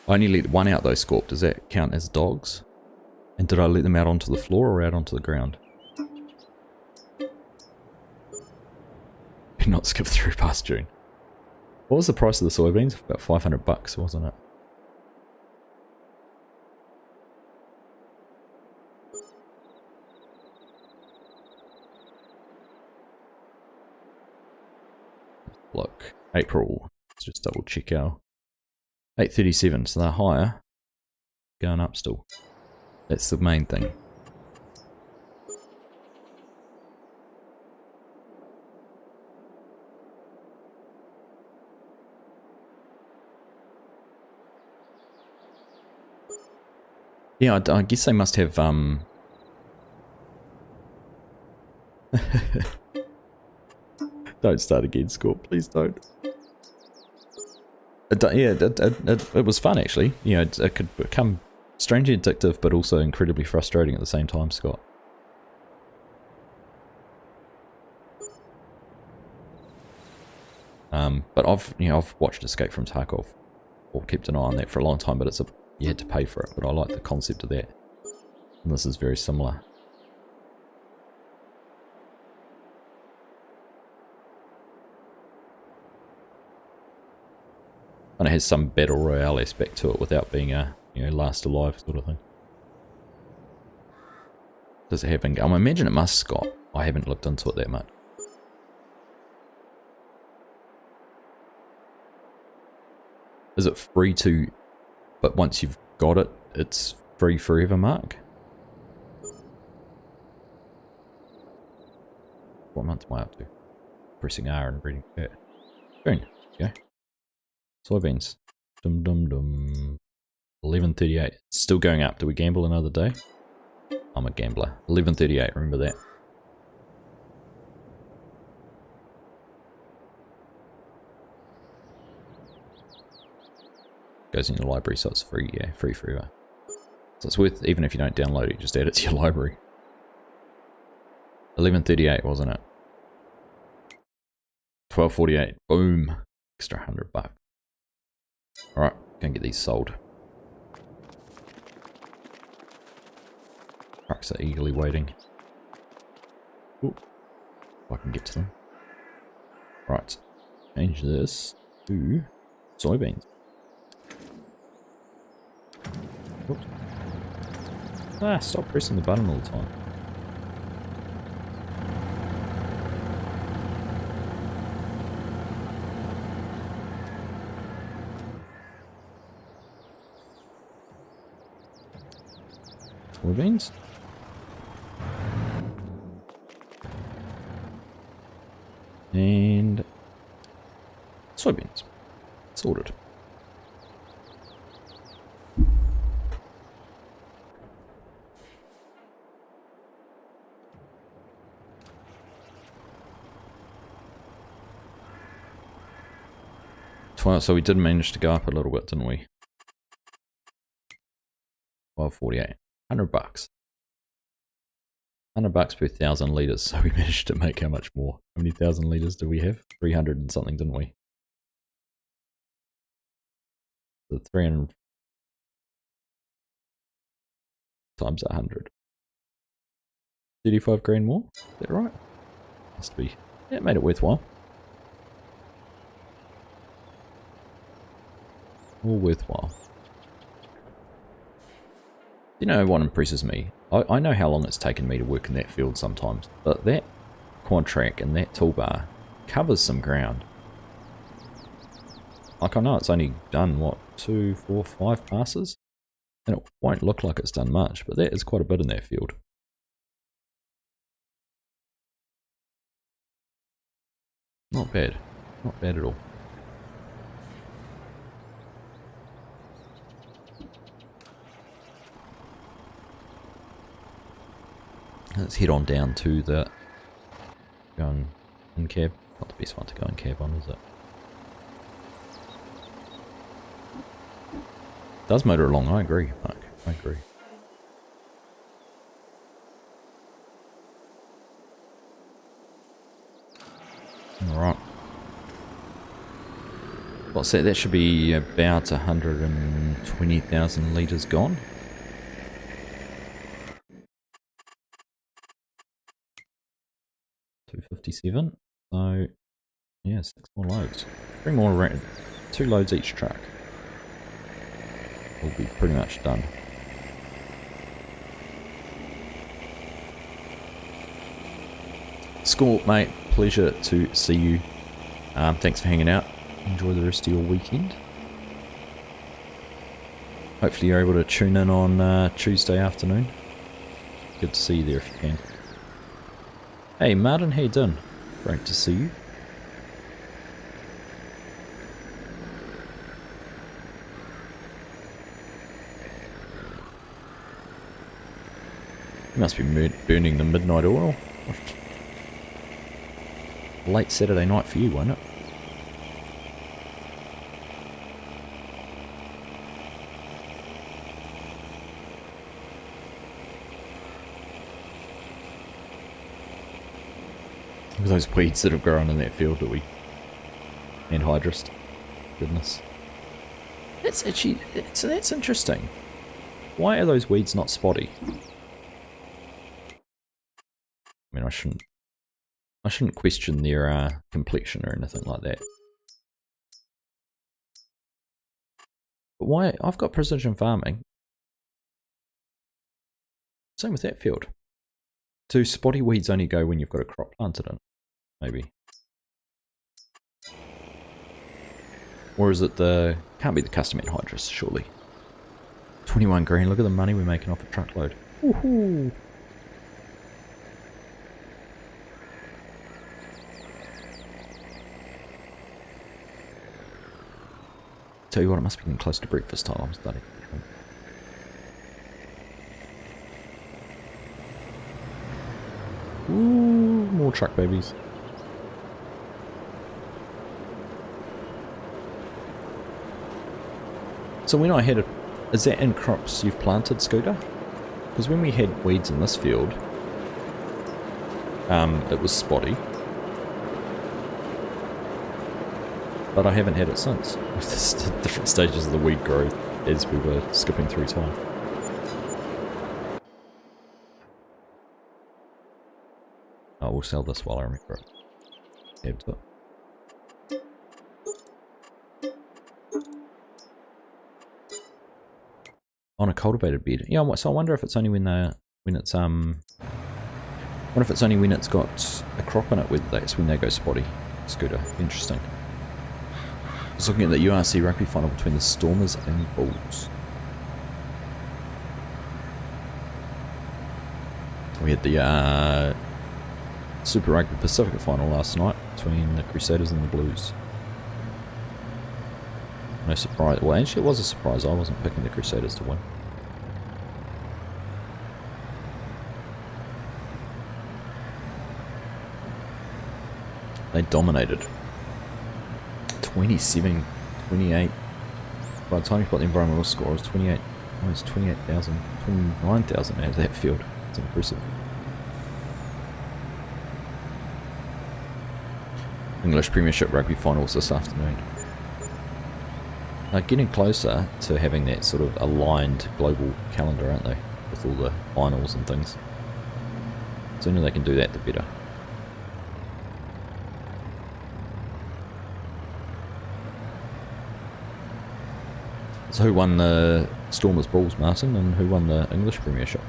I only let one out though, Scorp. Does that count as dogs? And did I let them out onto the floor or out onto the ground? and not skip through past June. What was the price of the soybeans? About 500 bucks, wasn't it? Look, April. Let's just double check our 837, so they're higher. Going up still. That's the main thing. Yeah, I guess they must have, Don't start again, Scorp. Please don't. It was fun, actually. You know, it could become strangely addictive, but also incredibly frustrating at the same time, Scott. But I've watched Escape from Tarkov, or kept an eye on that for a long time, but you had to pay for it. But I like the concept of that, and this is very similar. And it has some battle royale aspect to it without being a last alive sort of thing. Does it have I imagine it must, Scott. I haven't looked into it that much. Is it free to, but once you've got it, it's free forever, Mark? What month am I up to? Pressing R and reading chat. June. Okay. Soybeans. Dum dum dum. 11:38. Still going up. Do we gamble another day? I'm a gambler. 11:38. Remember that. Goes in your library, so it's free. Yeah, free forever. So it's worth, even if you don't download it, just add it to your library. 11:38, wasn't it? 12:48. Boom. Extra $100. Alright, go and get these sold. Trucks are eagerly waiting. Ooh, if I can get to them. Right, change this to soybeans. Oops. Ah, stop pressing the button all the time. Soybeans? And soybeans. Sorted. So we did manage to go up a little bit, didn't we? 12:48. $100. $100 per 1,000 litres, so we managed to make how much more? How many thousand litres do we have? 300 and something, didn't we? So 300 times 100. 35 grand more? Is that right? Must be. Yeah, it made it worthwhile. All worthwhile. You know what impresses me? I know how long it's taken me to work in that field sometimes, but that quad track and that toolbar covers some ground. Like, I know it's only done, what, 2, 4, 5 passes? And it won't look like it's done much, but that is quite a bit in that field. Not bad. Not bad at all. Let's head on down to the... Going in cab. Not the best one to go in cab on, is it? Does motor along, I agree, Mark. I agree. Alright. What's that? That should be about 120,000 litres gone. $257. So Yeah, 6 more loads. 3 more around. 2 loads each truck. We'll be pretty much done. Score, mate. Pleasure to see you. Thanks for hanging out. Enjoy the rest of your weekend. Hopefully you're able to tune in on Tuesday afternoon. Good to see you there if you can. Hey Martin, how you doing? Great to see you. You must be burning the midnight oil. Late Saturday night for you, won't it? Those weeds that have grown in that field that we... Anhydrous. Goodness. That's actually... That's interesting. Why are those weeds not spotty? I mean, I shouldn't question their complexion or anything like that. But why? I've got precision farming. Same with that field. Do spotty weeds only go when you've got a crop planted in? Maybe. Or is it the... Can't be the custom anhydrous, surely. 21 grand, look at the money we're making off a truckload. Woohoo! Tell you what, it must be getting close to breakfast time. I'm starting. Ooh, more truck babies. So when I had a... Is that in crops you've planted, Scooter? Because when we had weeds in this field, it was spotty. But I haven't had it since. Just different stages of the weed growth as we were skipping through time. Oh, we'll sell this while I remember it. Add to it. On a cultivated bed. Yeah, so I wonder if it's only when it's what if it's only when it's got a crop in it, whether that's when they go spotty. Scooter. Interesting. I was looking at the URC rugby final between the Stormers and the Bulls. We had the Super Rugby Pacific final last night between the Crusaders and the Blues. No surprise. Well, actually it was a surprise. I wasn't picking the Crusaders to win. They dominated. 27, 28. By the time you put the environmental score, it was 28, almost 28,000, 29,000 out of that field. It's impressive. English Premiership Rugby finals this afternoon. They're getting closer to having that sort of aligned global calendar, aren't they? With all the finals and things. The sooner they can do that, the better. So who won the Stormers Bulls, Martin, and who won the English Premiership?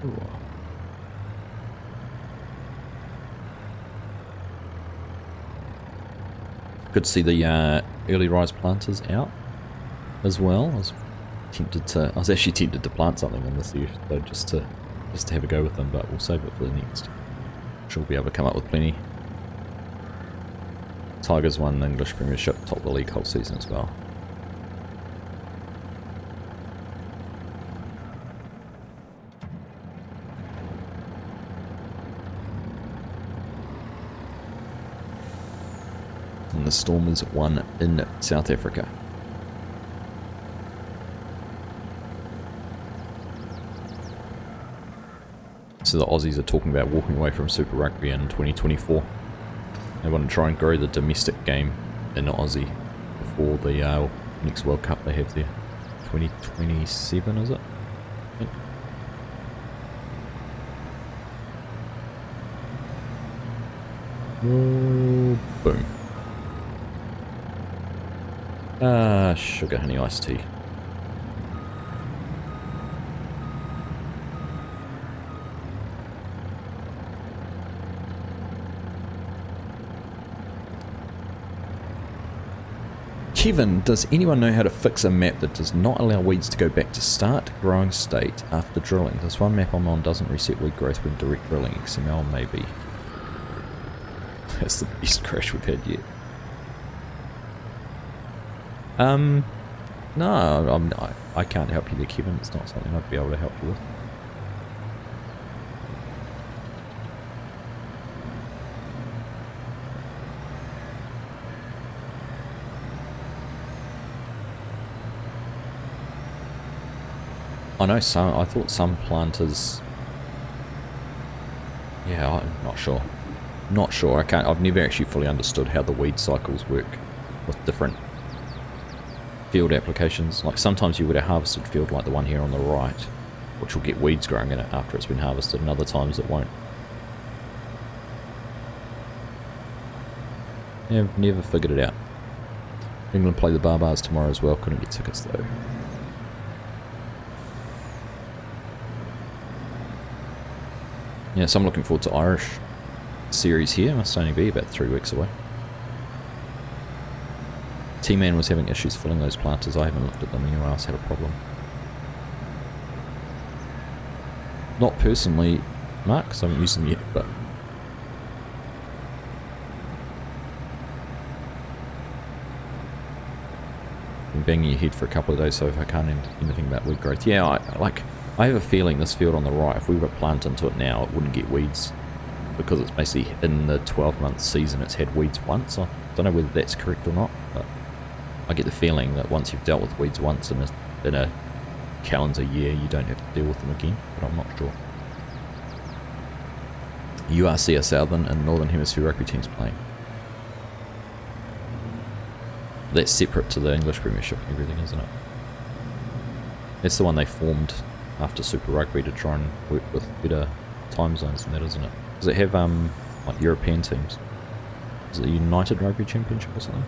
Ooh. Good to see the early rise planters out as well. I was actually tempted to plant something in this year, though, just to have a go with them, but we'll save it for the next. I'm sure we'll be able to come up with plenty. Tigers won the English Premiership, top of the league whole season as well. And the Stormers won in South Africa. most of the Aussies are talking about walking away from Super Rugby in 2024. They want to try and grow the domestic game in Aussie before the next World Cup they have there. 2027, is it? I think. Oh, boom. Sugar honey iced tea. Kevin, does anyone know how to fix a map that does not allow weeds to go back to start growing state after drilling? This one map I'm on doesn't reset weed growth when direct drilling. XML maybe. That's the best crash we've had yet. No, I can't help you there, Kevin. It's not something I'd be able to help you with. I know some, I thought some planters... Yeah, I'm not sure. Not sure, I've never actually fully understood how the weed cycles work with different field applications. Like sometimes you would have harvested field like the one here on the right, which will get weeds growing in it after it's been harvested, and other times it won't. Yeah, I've never figured it out. England play the Barbars tomorrow as well, couldn't get tickets though. Yeah, so I'm looking forward to Irish series here. Must only be about 3 weeks away. T-Man was having issues filling those planters. I haven't looked at them. Anyone else had a problem? Not personally, Mark, because I haven't used them yet, but... been banging your head for a couple of days, so if I can't do anything about weed growth. Yeah, I have a feeling this field on the right, if we were to plant into it now, it wouldn't get weeds. Because it's basically in the 12-month season it's had weeds once. I don't know whether that's correct or not, but I get the feeling that once you've dealt with weeds once in a calendar year, you don't have to deal with them again, but I'm not sure. URC are Southern and Northern Hemisphere rugby teams playing. That's separate to the English Premiership and everything, isn't it? That's the one they formed after Super Rugby to try and work with better time zones and that, isn't it? Does it have like European teams? Is it a United Rugby Championship or something?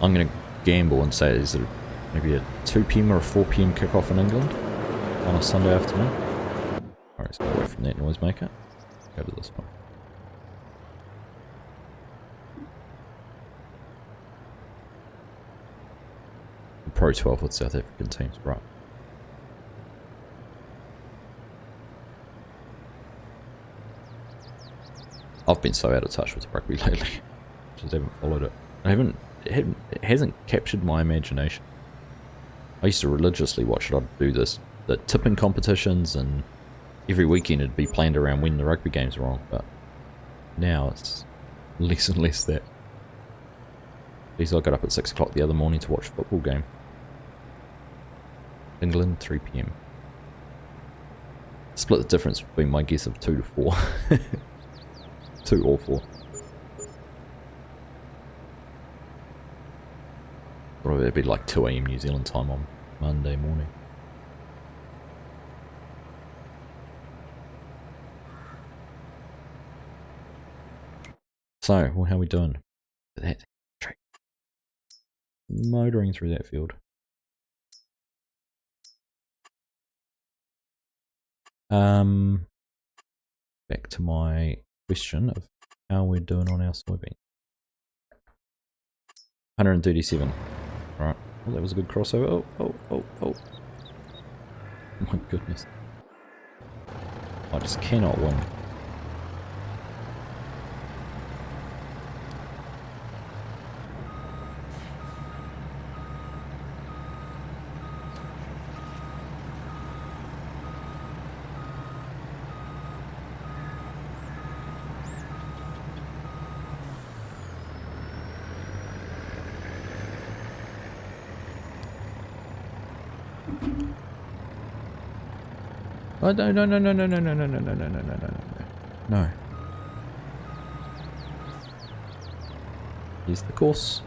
I'm going to gamble and say is it maybe a 2 PM or a 4 PM kickoff in England on a Sunday afternoon. Alright, let's go away from that noisemaker. Go to this one. Pro 12 with South African teams, right. I've been so out of touch with rugby lately. Just haven't followed it. It hasn't captured my imagination. I used to religiously watch it. I'd do the tipping competitions, and every weekend it'd be planned around when the rugby games were on, but now it's less and less that. Because I got up at 6 o'clock the other morning to watch a football game. England, 3 PM. Split the difference between my guess of 2 to 4. 2 or 4. Probably it'd be like 2 AM New Zealand time on Monday morning. So, well, how are we doing? That track. Motoring through that field. Back to my question of how we're doing on our soybean. 137. Right. Well, that was a good crossover. Oh. My goodness. I just cannot win. Oh, no, no, no, no, no, no, no, no, no, no, no, no, no, no, no. No. Here's the course.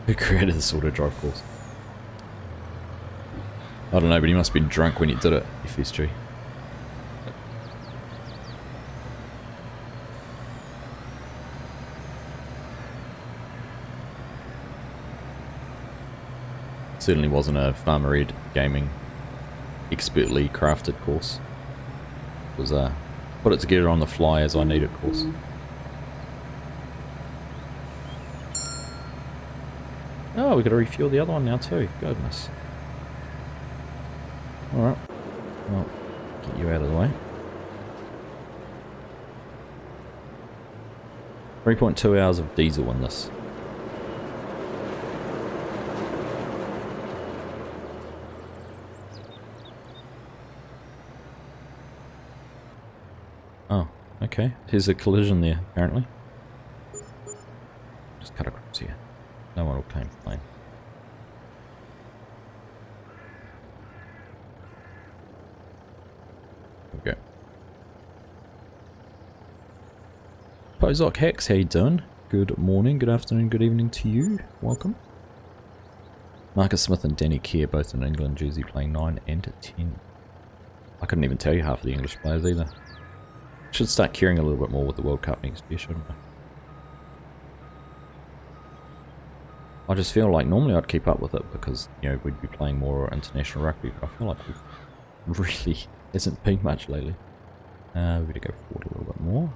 Who created this auto drive course? I don't know, but he must have been drunk when he did it, FS2. Certainly wasn't a Farmer Ed Gaming expertly crafted course. It was a put it together on the fly as I needed course. Oh, we got to refuel the other one now too. Goodness. Alright. Well, get you out of the way. 3.2 hours of diesel in this. Oh, okay. There's a collision there, apparently. Just cut across here. No one will claim the plane. There we go. Pozok Hex, how you doing? Good morning, good afternoon, good evening to you. Welcome. Marcus Smith and Danny Kerr, both in England jersey, playing 9 and 10. I couldn't even tell you half of the English players either. Should start caring a little bit more with the World Cup next year, shouldn't I? I just feel like normally I'd keep up with it because, you know, we'd be playing more international rugby, but I feel like we've really hasn't been much lately. We better go forward a little bit more.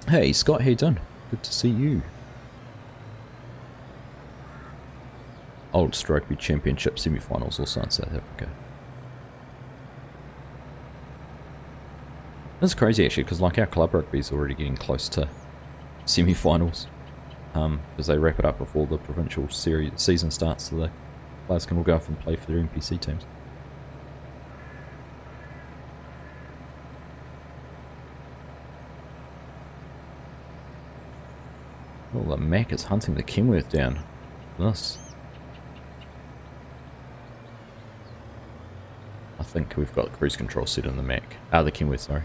Hey Scott, how you doing? Good to see you. Old Rugby Championship semi-finals also in South Africa. That's crazy actually, because like our club rugby is already getting close to semi-finals, because they wrap it up before the provincial season starts, so the players can all go off and play for their NPC teams. Oh, the Mac is hunting the Kenworth down. This. I think we've got cruise control set in the Mac. The Kenworth, sorry.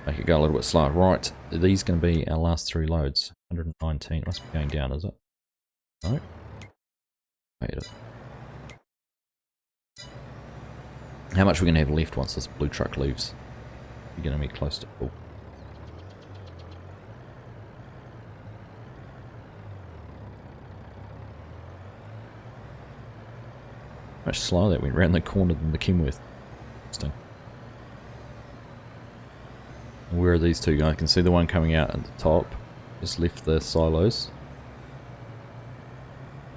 Make it go a little bit slower. Right, are these going to be our last 3 loads? 119. Must be going down, is it? No. Wait it. How much are we going to have left once this blue truck leaves? We're going to be close to full. Much slower that went round the corner than the Kenworth. Interesting. Where are these two? I can see the one coming out at the top. Just left the silos.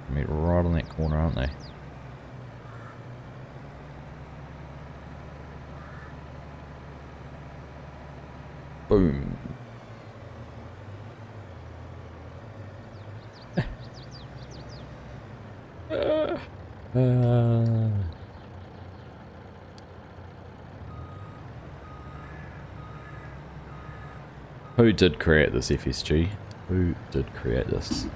I mean, right on that corner, aren't they? Boom. Who did create this FSG? Who did create this?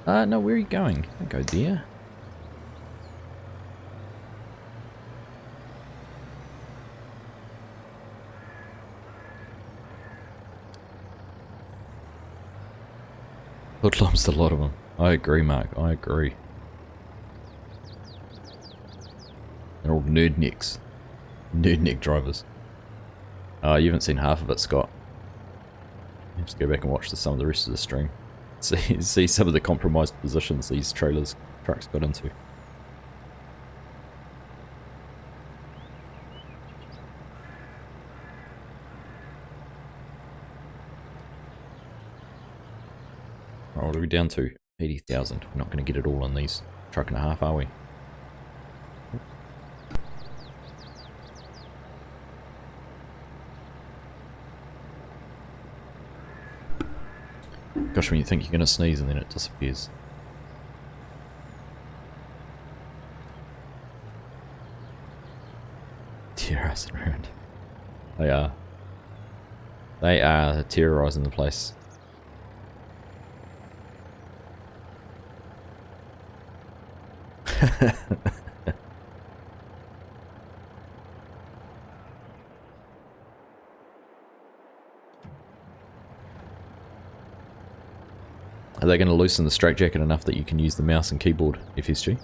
No, where are you going? Don't go there. Hoodlums, a lot of them. I agree, Mark. I agree. They're all nerdnicks. Nerdneck drivers. You haven't seen half of it, Scott. You just go back and watch some of the rest of the stream. See some of the compromised positions these trucks got into. Oh, what are we down to? 80,000. We're not going to get it all on these truck and a half, are we? Gosh, when you think you're going to sneeze and then it disappears. terrorizing around. They are. They are terrorizing the place. Are they going to loosen the straitjacket enough that you can use the mouse and keyboard, FSG?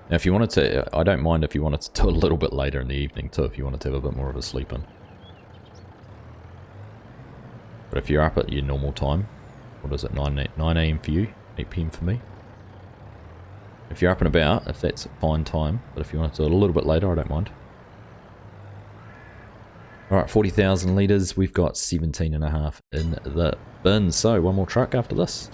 Now if you wanted to, I don't mind if you wanted to do a little bit later in the evening too, if you wanted to have a bit more of a sleep in. But if you're up at your normal time, what is it, 9 AM for you, 8 PM for me? If you're up and about, if that's a fine time, but if you want to do it a little bit later, I don't mind. Alright, 40,000 litres, we've got 17.5 in the bin, so one more truck after this.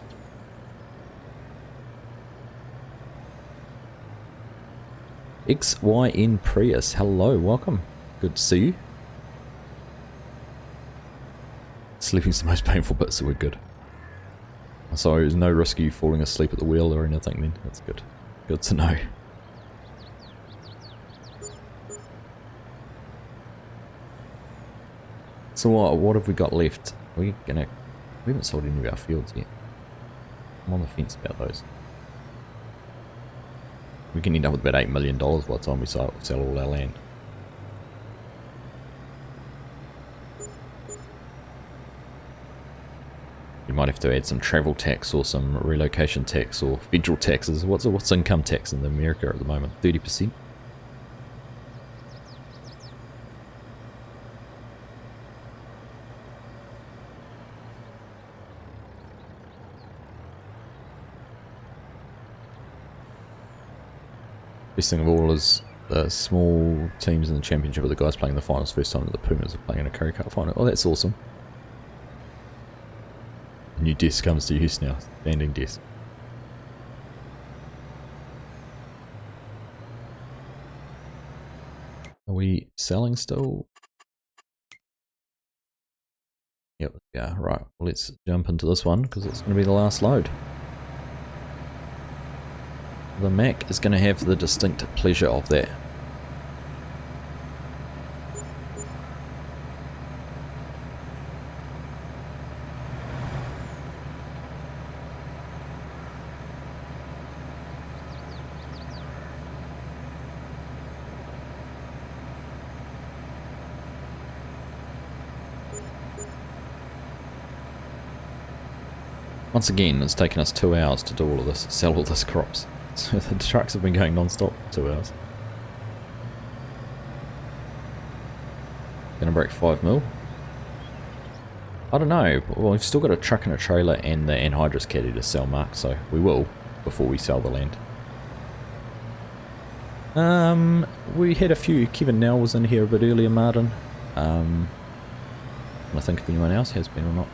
XYN Prius, hello, welcome, good to see you. Sleeping's the most painful bit, so we're good. So there's no risk of you falling asleep at the wheel or anything then, that's good. Good to know. So what have we got left? We haven't sold any of our fields yet. I'm on the fence about those. We can end up with about $8 million by the time we sell all our land. You might have to add some travel tax or some relocation tax or federal taxes. What's income tax in America at the moment? 30%? Best thing of all is the small teams in the championship are the guys playing the finals first time that the Pumas are playing in a Curry Cup final. Oh, that's awesome. New desk comes to use now. Standing desk. Are we selling still? Yep, yeah, right. Well, let's jump into this one because it's going to be the last load. The Mac is going to have the distinct pleasure of that. Once again, it's taken us 2 hours to do all of this, sell all this crops. So the trucks have been going non-stop for 2 hours. Gonna break 5 mil? I don't know. Well, we've still got a truck and a trailer and the Anhydrous caddy to sell, Mark, so we will before we sell the land. We had a few. Kevin Nell was in here a bit earlier, Martin. I think if anyone else has been or not.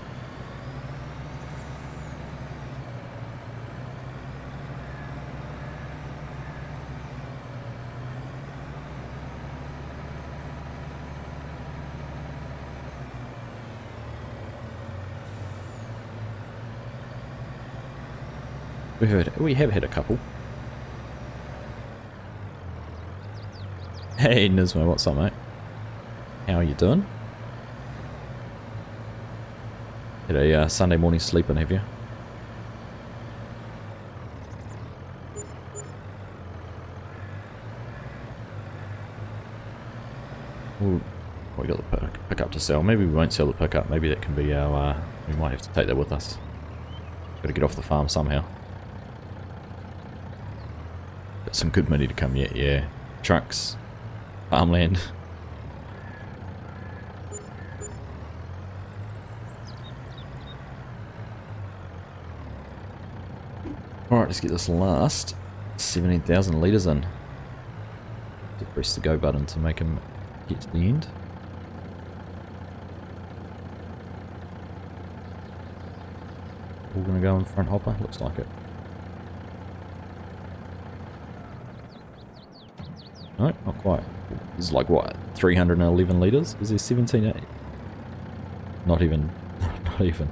We have had a couple. Hey Nismo, what's up, mate? How are you doing? Had a Sunday morning sleep in, have you? Ooh, we got the pickup to sell. Maybe we won't sell the pickup. Maybe that can be our. We might have to take that with us. Got to get off the farm somehow. Got some good money to come yet, yeah. Trucks, farmland. Alright, let's get this last 17,000 litres in. To press the go button to make him get to the end. All gonna go in front hopper, looks like it. No, not quite. This is like what, 311 litres? Is there 17? Not even. Not even.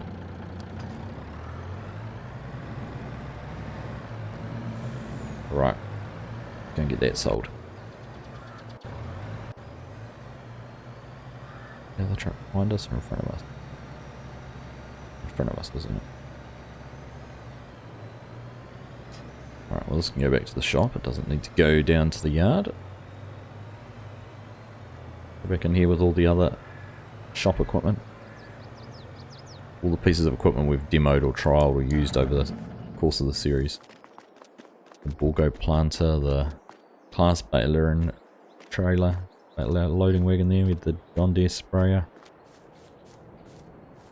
Right, go and get that sold. The other truck behind us or in front of us? In front of us, isn't it? Alright, well this can go back to the shop. It doesn't need to go down to the yard. Go back in here with all the other shop equipment. All the pieces of equipment we've demoed or trialed or used over the course of the series. The Borgo planter, the class baler and trailer, loading wagon there with the John Deere sprayer.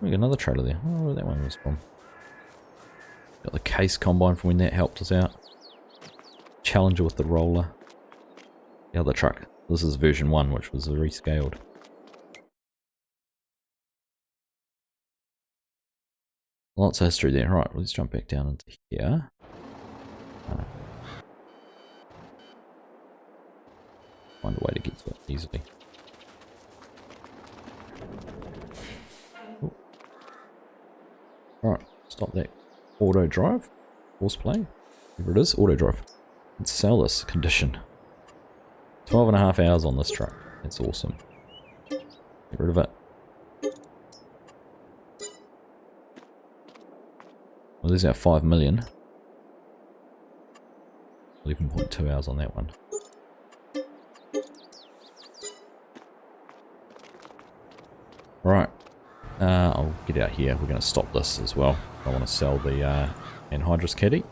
We got another trailer there. I don't know where that one was from. Got the case combine from when that helped us out. Challenger with the roller. The other truck. This is version 1, which was rescaled. Lots of history there. Right, let's jump back down into here. Find a way to get to it easily. Alright, stop that auto drive. Horseplay. Whatever it is, auto drive. Let's sell this condition. 12.5 hours on this truck. That's awesome. Get rid of it. Well, there's our 5 million. 11.2 hours on that one. Right. I'll get out here. We're going to stop this as well. I want to sell the Anhydrous caddy.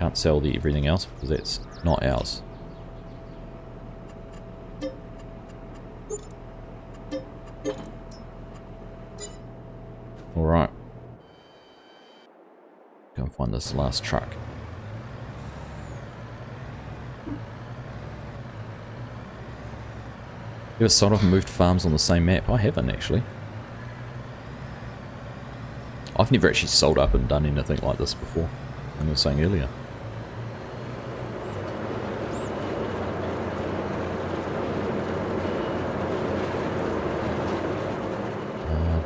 Can't sell the everything else because that's not ours. Alright. Go and find this last truck. You ever sort of moved farms on the same map? I haven't actually. I've never actually sold up and done anything like this before, like I was saying earlier.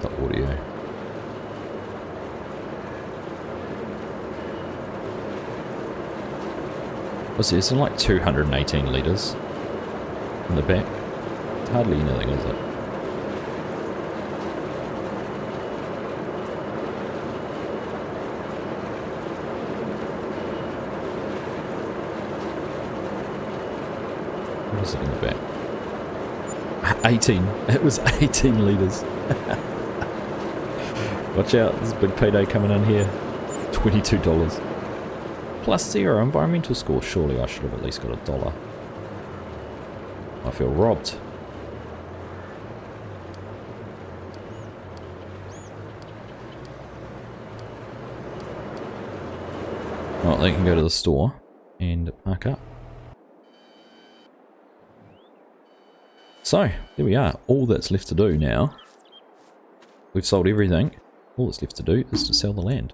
The audio. What's this? It's like 218 litres in the back. It's hardly anything, is it? What is it in the back? 18. It was 18 litres. Watch out, there's a big payday coming in here. $22. Plus 0 environmental score. Surely I should have at least got $1. I feel robbed. Well, they can go to the store and park up. So, there we are. All that's left to do now. We've sold everything. All that's left to do is to sell the land.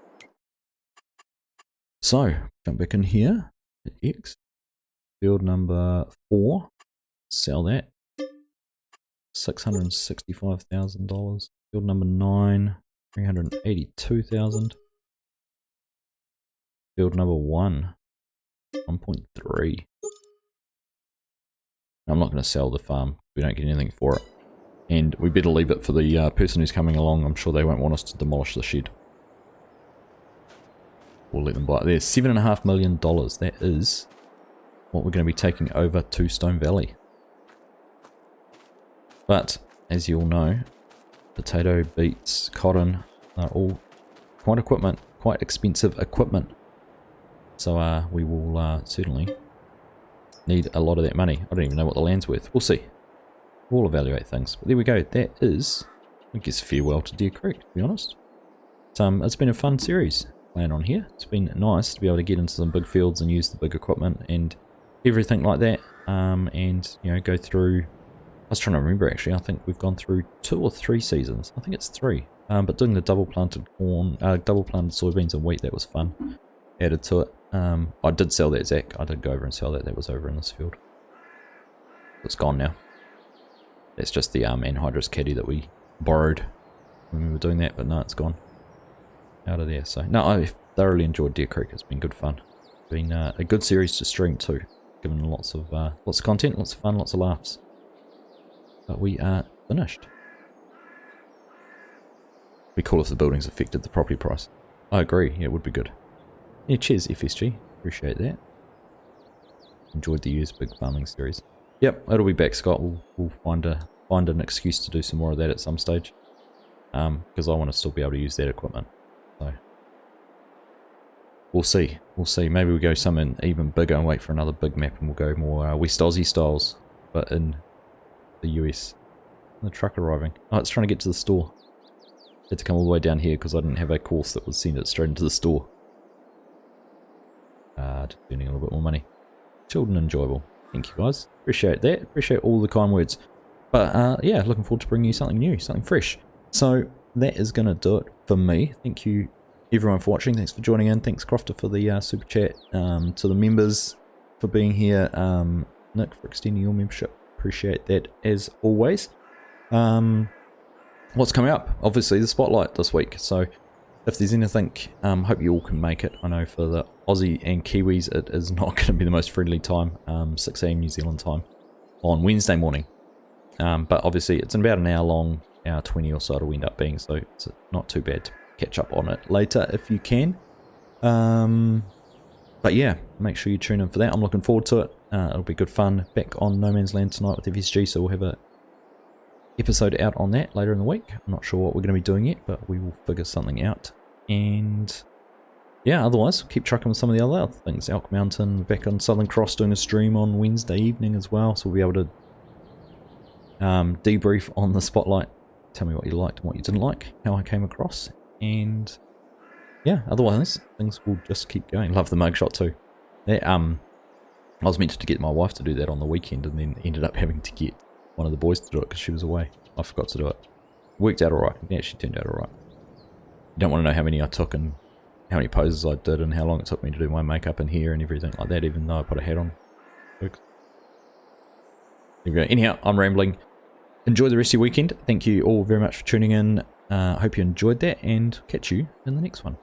So, jump back in here. Hit X. Field number 4. Sell that. $665,000. Field number 9. $382,000. Field number 1. 1.3. I'm not going to sell the farm. We don't get anything for it. And we better leave it for the person who's coming along. I'm sure they won't want us to demolish the shed. We'll let them buy it. There's $7.5 million. That is what we're going to be taking over to Stone Valley. But, as you all know, potato, beets, cotton are all quite expensive equipment. So we will certainly need a lot of that money. I don't even know what the land's worth. We'll see. We'll evaluate things. But there we go. That is, I guess, farewell to Deer Creek, to be honest. It's been a fun series playing on here. It's been nice to be able to get into some big fields and use the big equipment and everything like that. And, you know, go through... I was trying to remember, actually. I think we've gone through 2 or 3 seasons. I think it's 3. But doing the double planted corn, double planted soybeans and wheat, that was fun. Added to it. I did sell that, Zach. I did go over and sell that. That was over in this field. It's gone now. That's just the Anhydrous caddy that we borrowed when we were doing that, but no, it's gone out of there. So no, thoroughly enjoyed Deer Creek. It's been good fun. Been a good series to stream too. Given lots of content, lots of fun, lots of laughs. But we are finished. Be cool if the buildings affected the property price. I agree. Yeah, it would be good. Yeah, cheers FSG. Appreciate that. Enjoyed the year's big farming series. Yep, it'll be back, Scott. We'll find an excuse to do some more of that at some stage. Because I want to still be able to use that equipment. So we'll see. We'll see. Maybe we'll go something even bigger and wait for another big map, and we'll go more West Aussie styles, but in the US. The truck arriving. Oh, it's trying to get to the store. Had to come all the way down here because I didn't have a course that would send it straight into the store. Just earning a little bit more money. Chilled and enjoyable. Thank you guys. Appreciate that. Appreciate all the kind words. But yeah, looking forward to bringing you something new, something fresh. So that is going to do it for me. Thank you everyone for watching. Thanks for joining in. Thanks Crofter for the super chat. To the members for being here. Nick for extending your membership. Appreciate that as always. What's coming up? Obviously the Spotlight this week. So if there's anything, hope you all can make it. I know for the Aussie and Kiwis it is not going to be the most friendly time. 6 AM New Zealand time on Wednesday morning. But obviously it's in about an hour long, hour 20 or so it'll end up being, so it's not too bad to catch up on it later if you can. But yeah, make sure you tune in for that. I'm looking forward to it. It'll be good fun. Back on No Man's Land tonight with FSG, so we'll have a episode out on that later in the week. I'm not sure what we're going to be doing yet, but we will figure something out. And yeah, otherwise keep trucking with some of the other things. Elk Mountain, back on Southern Cross doing a stream on Wednesday evening as well, so we'll be able to debrief on the Spotlight. Tell me what you liked and what you didn't like, how I came across, and yeah, otherwise things will just keep going. Love the mugshot too. Yeah, I was meant to get my wife to do that on the weekend and then ended up having to get one of the boys to do it because she was away. I forgot to do it. Worked out alright. It actually turned out alright. You don't want to know how many I took and how many poses I did and how long it took me to do my makeup and hair and everything like that, even though I put a hat on. There we go. Anyhow, I'm rambling. Enjoy the rest of your weekend. Thank you all very much for tuning in. I hope you enjoyed that, and catch you in the next one.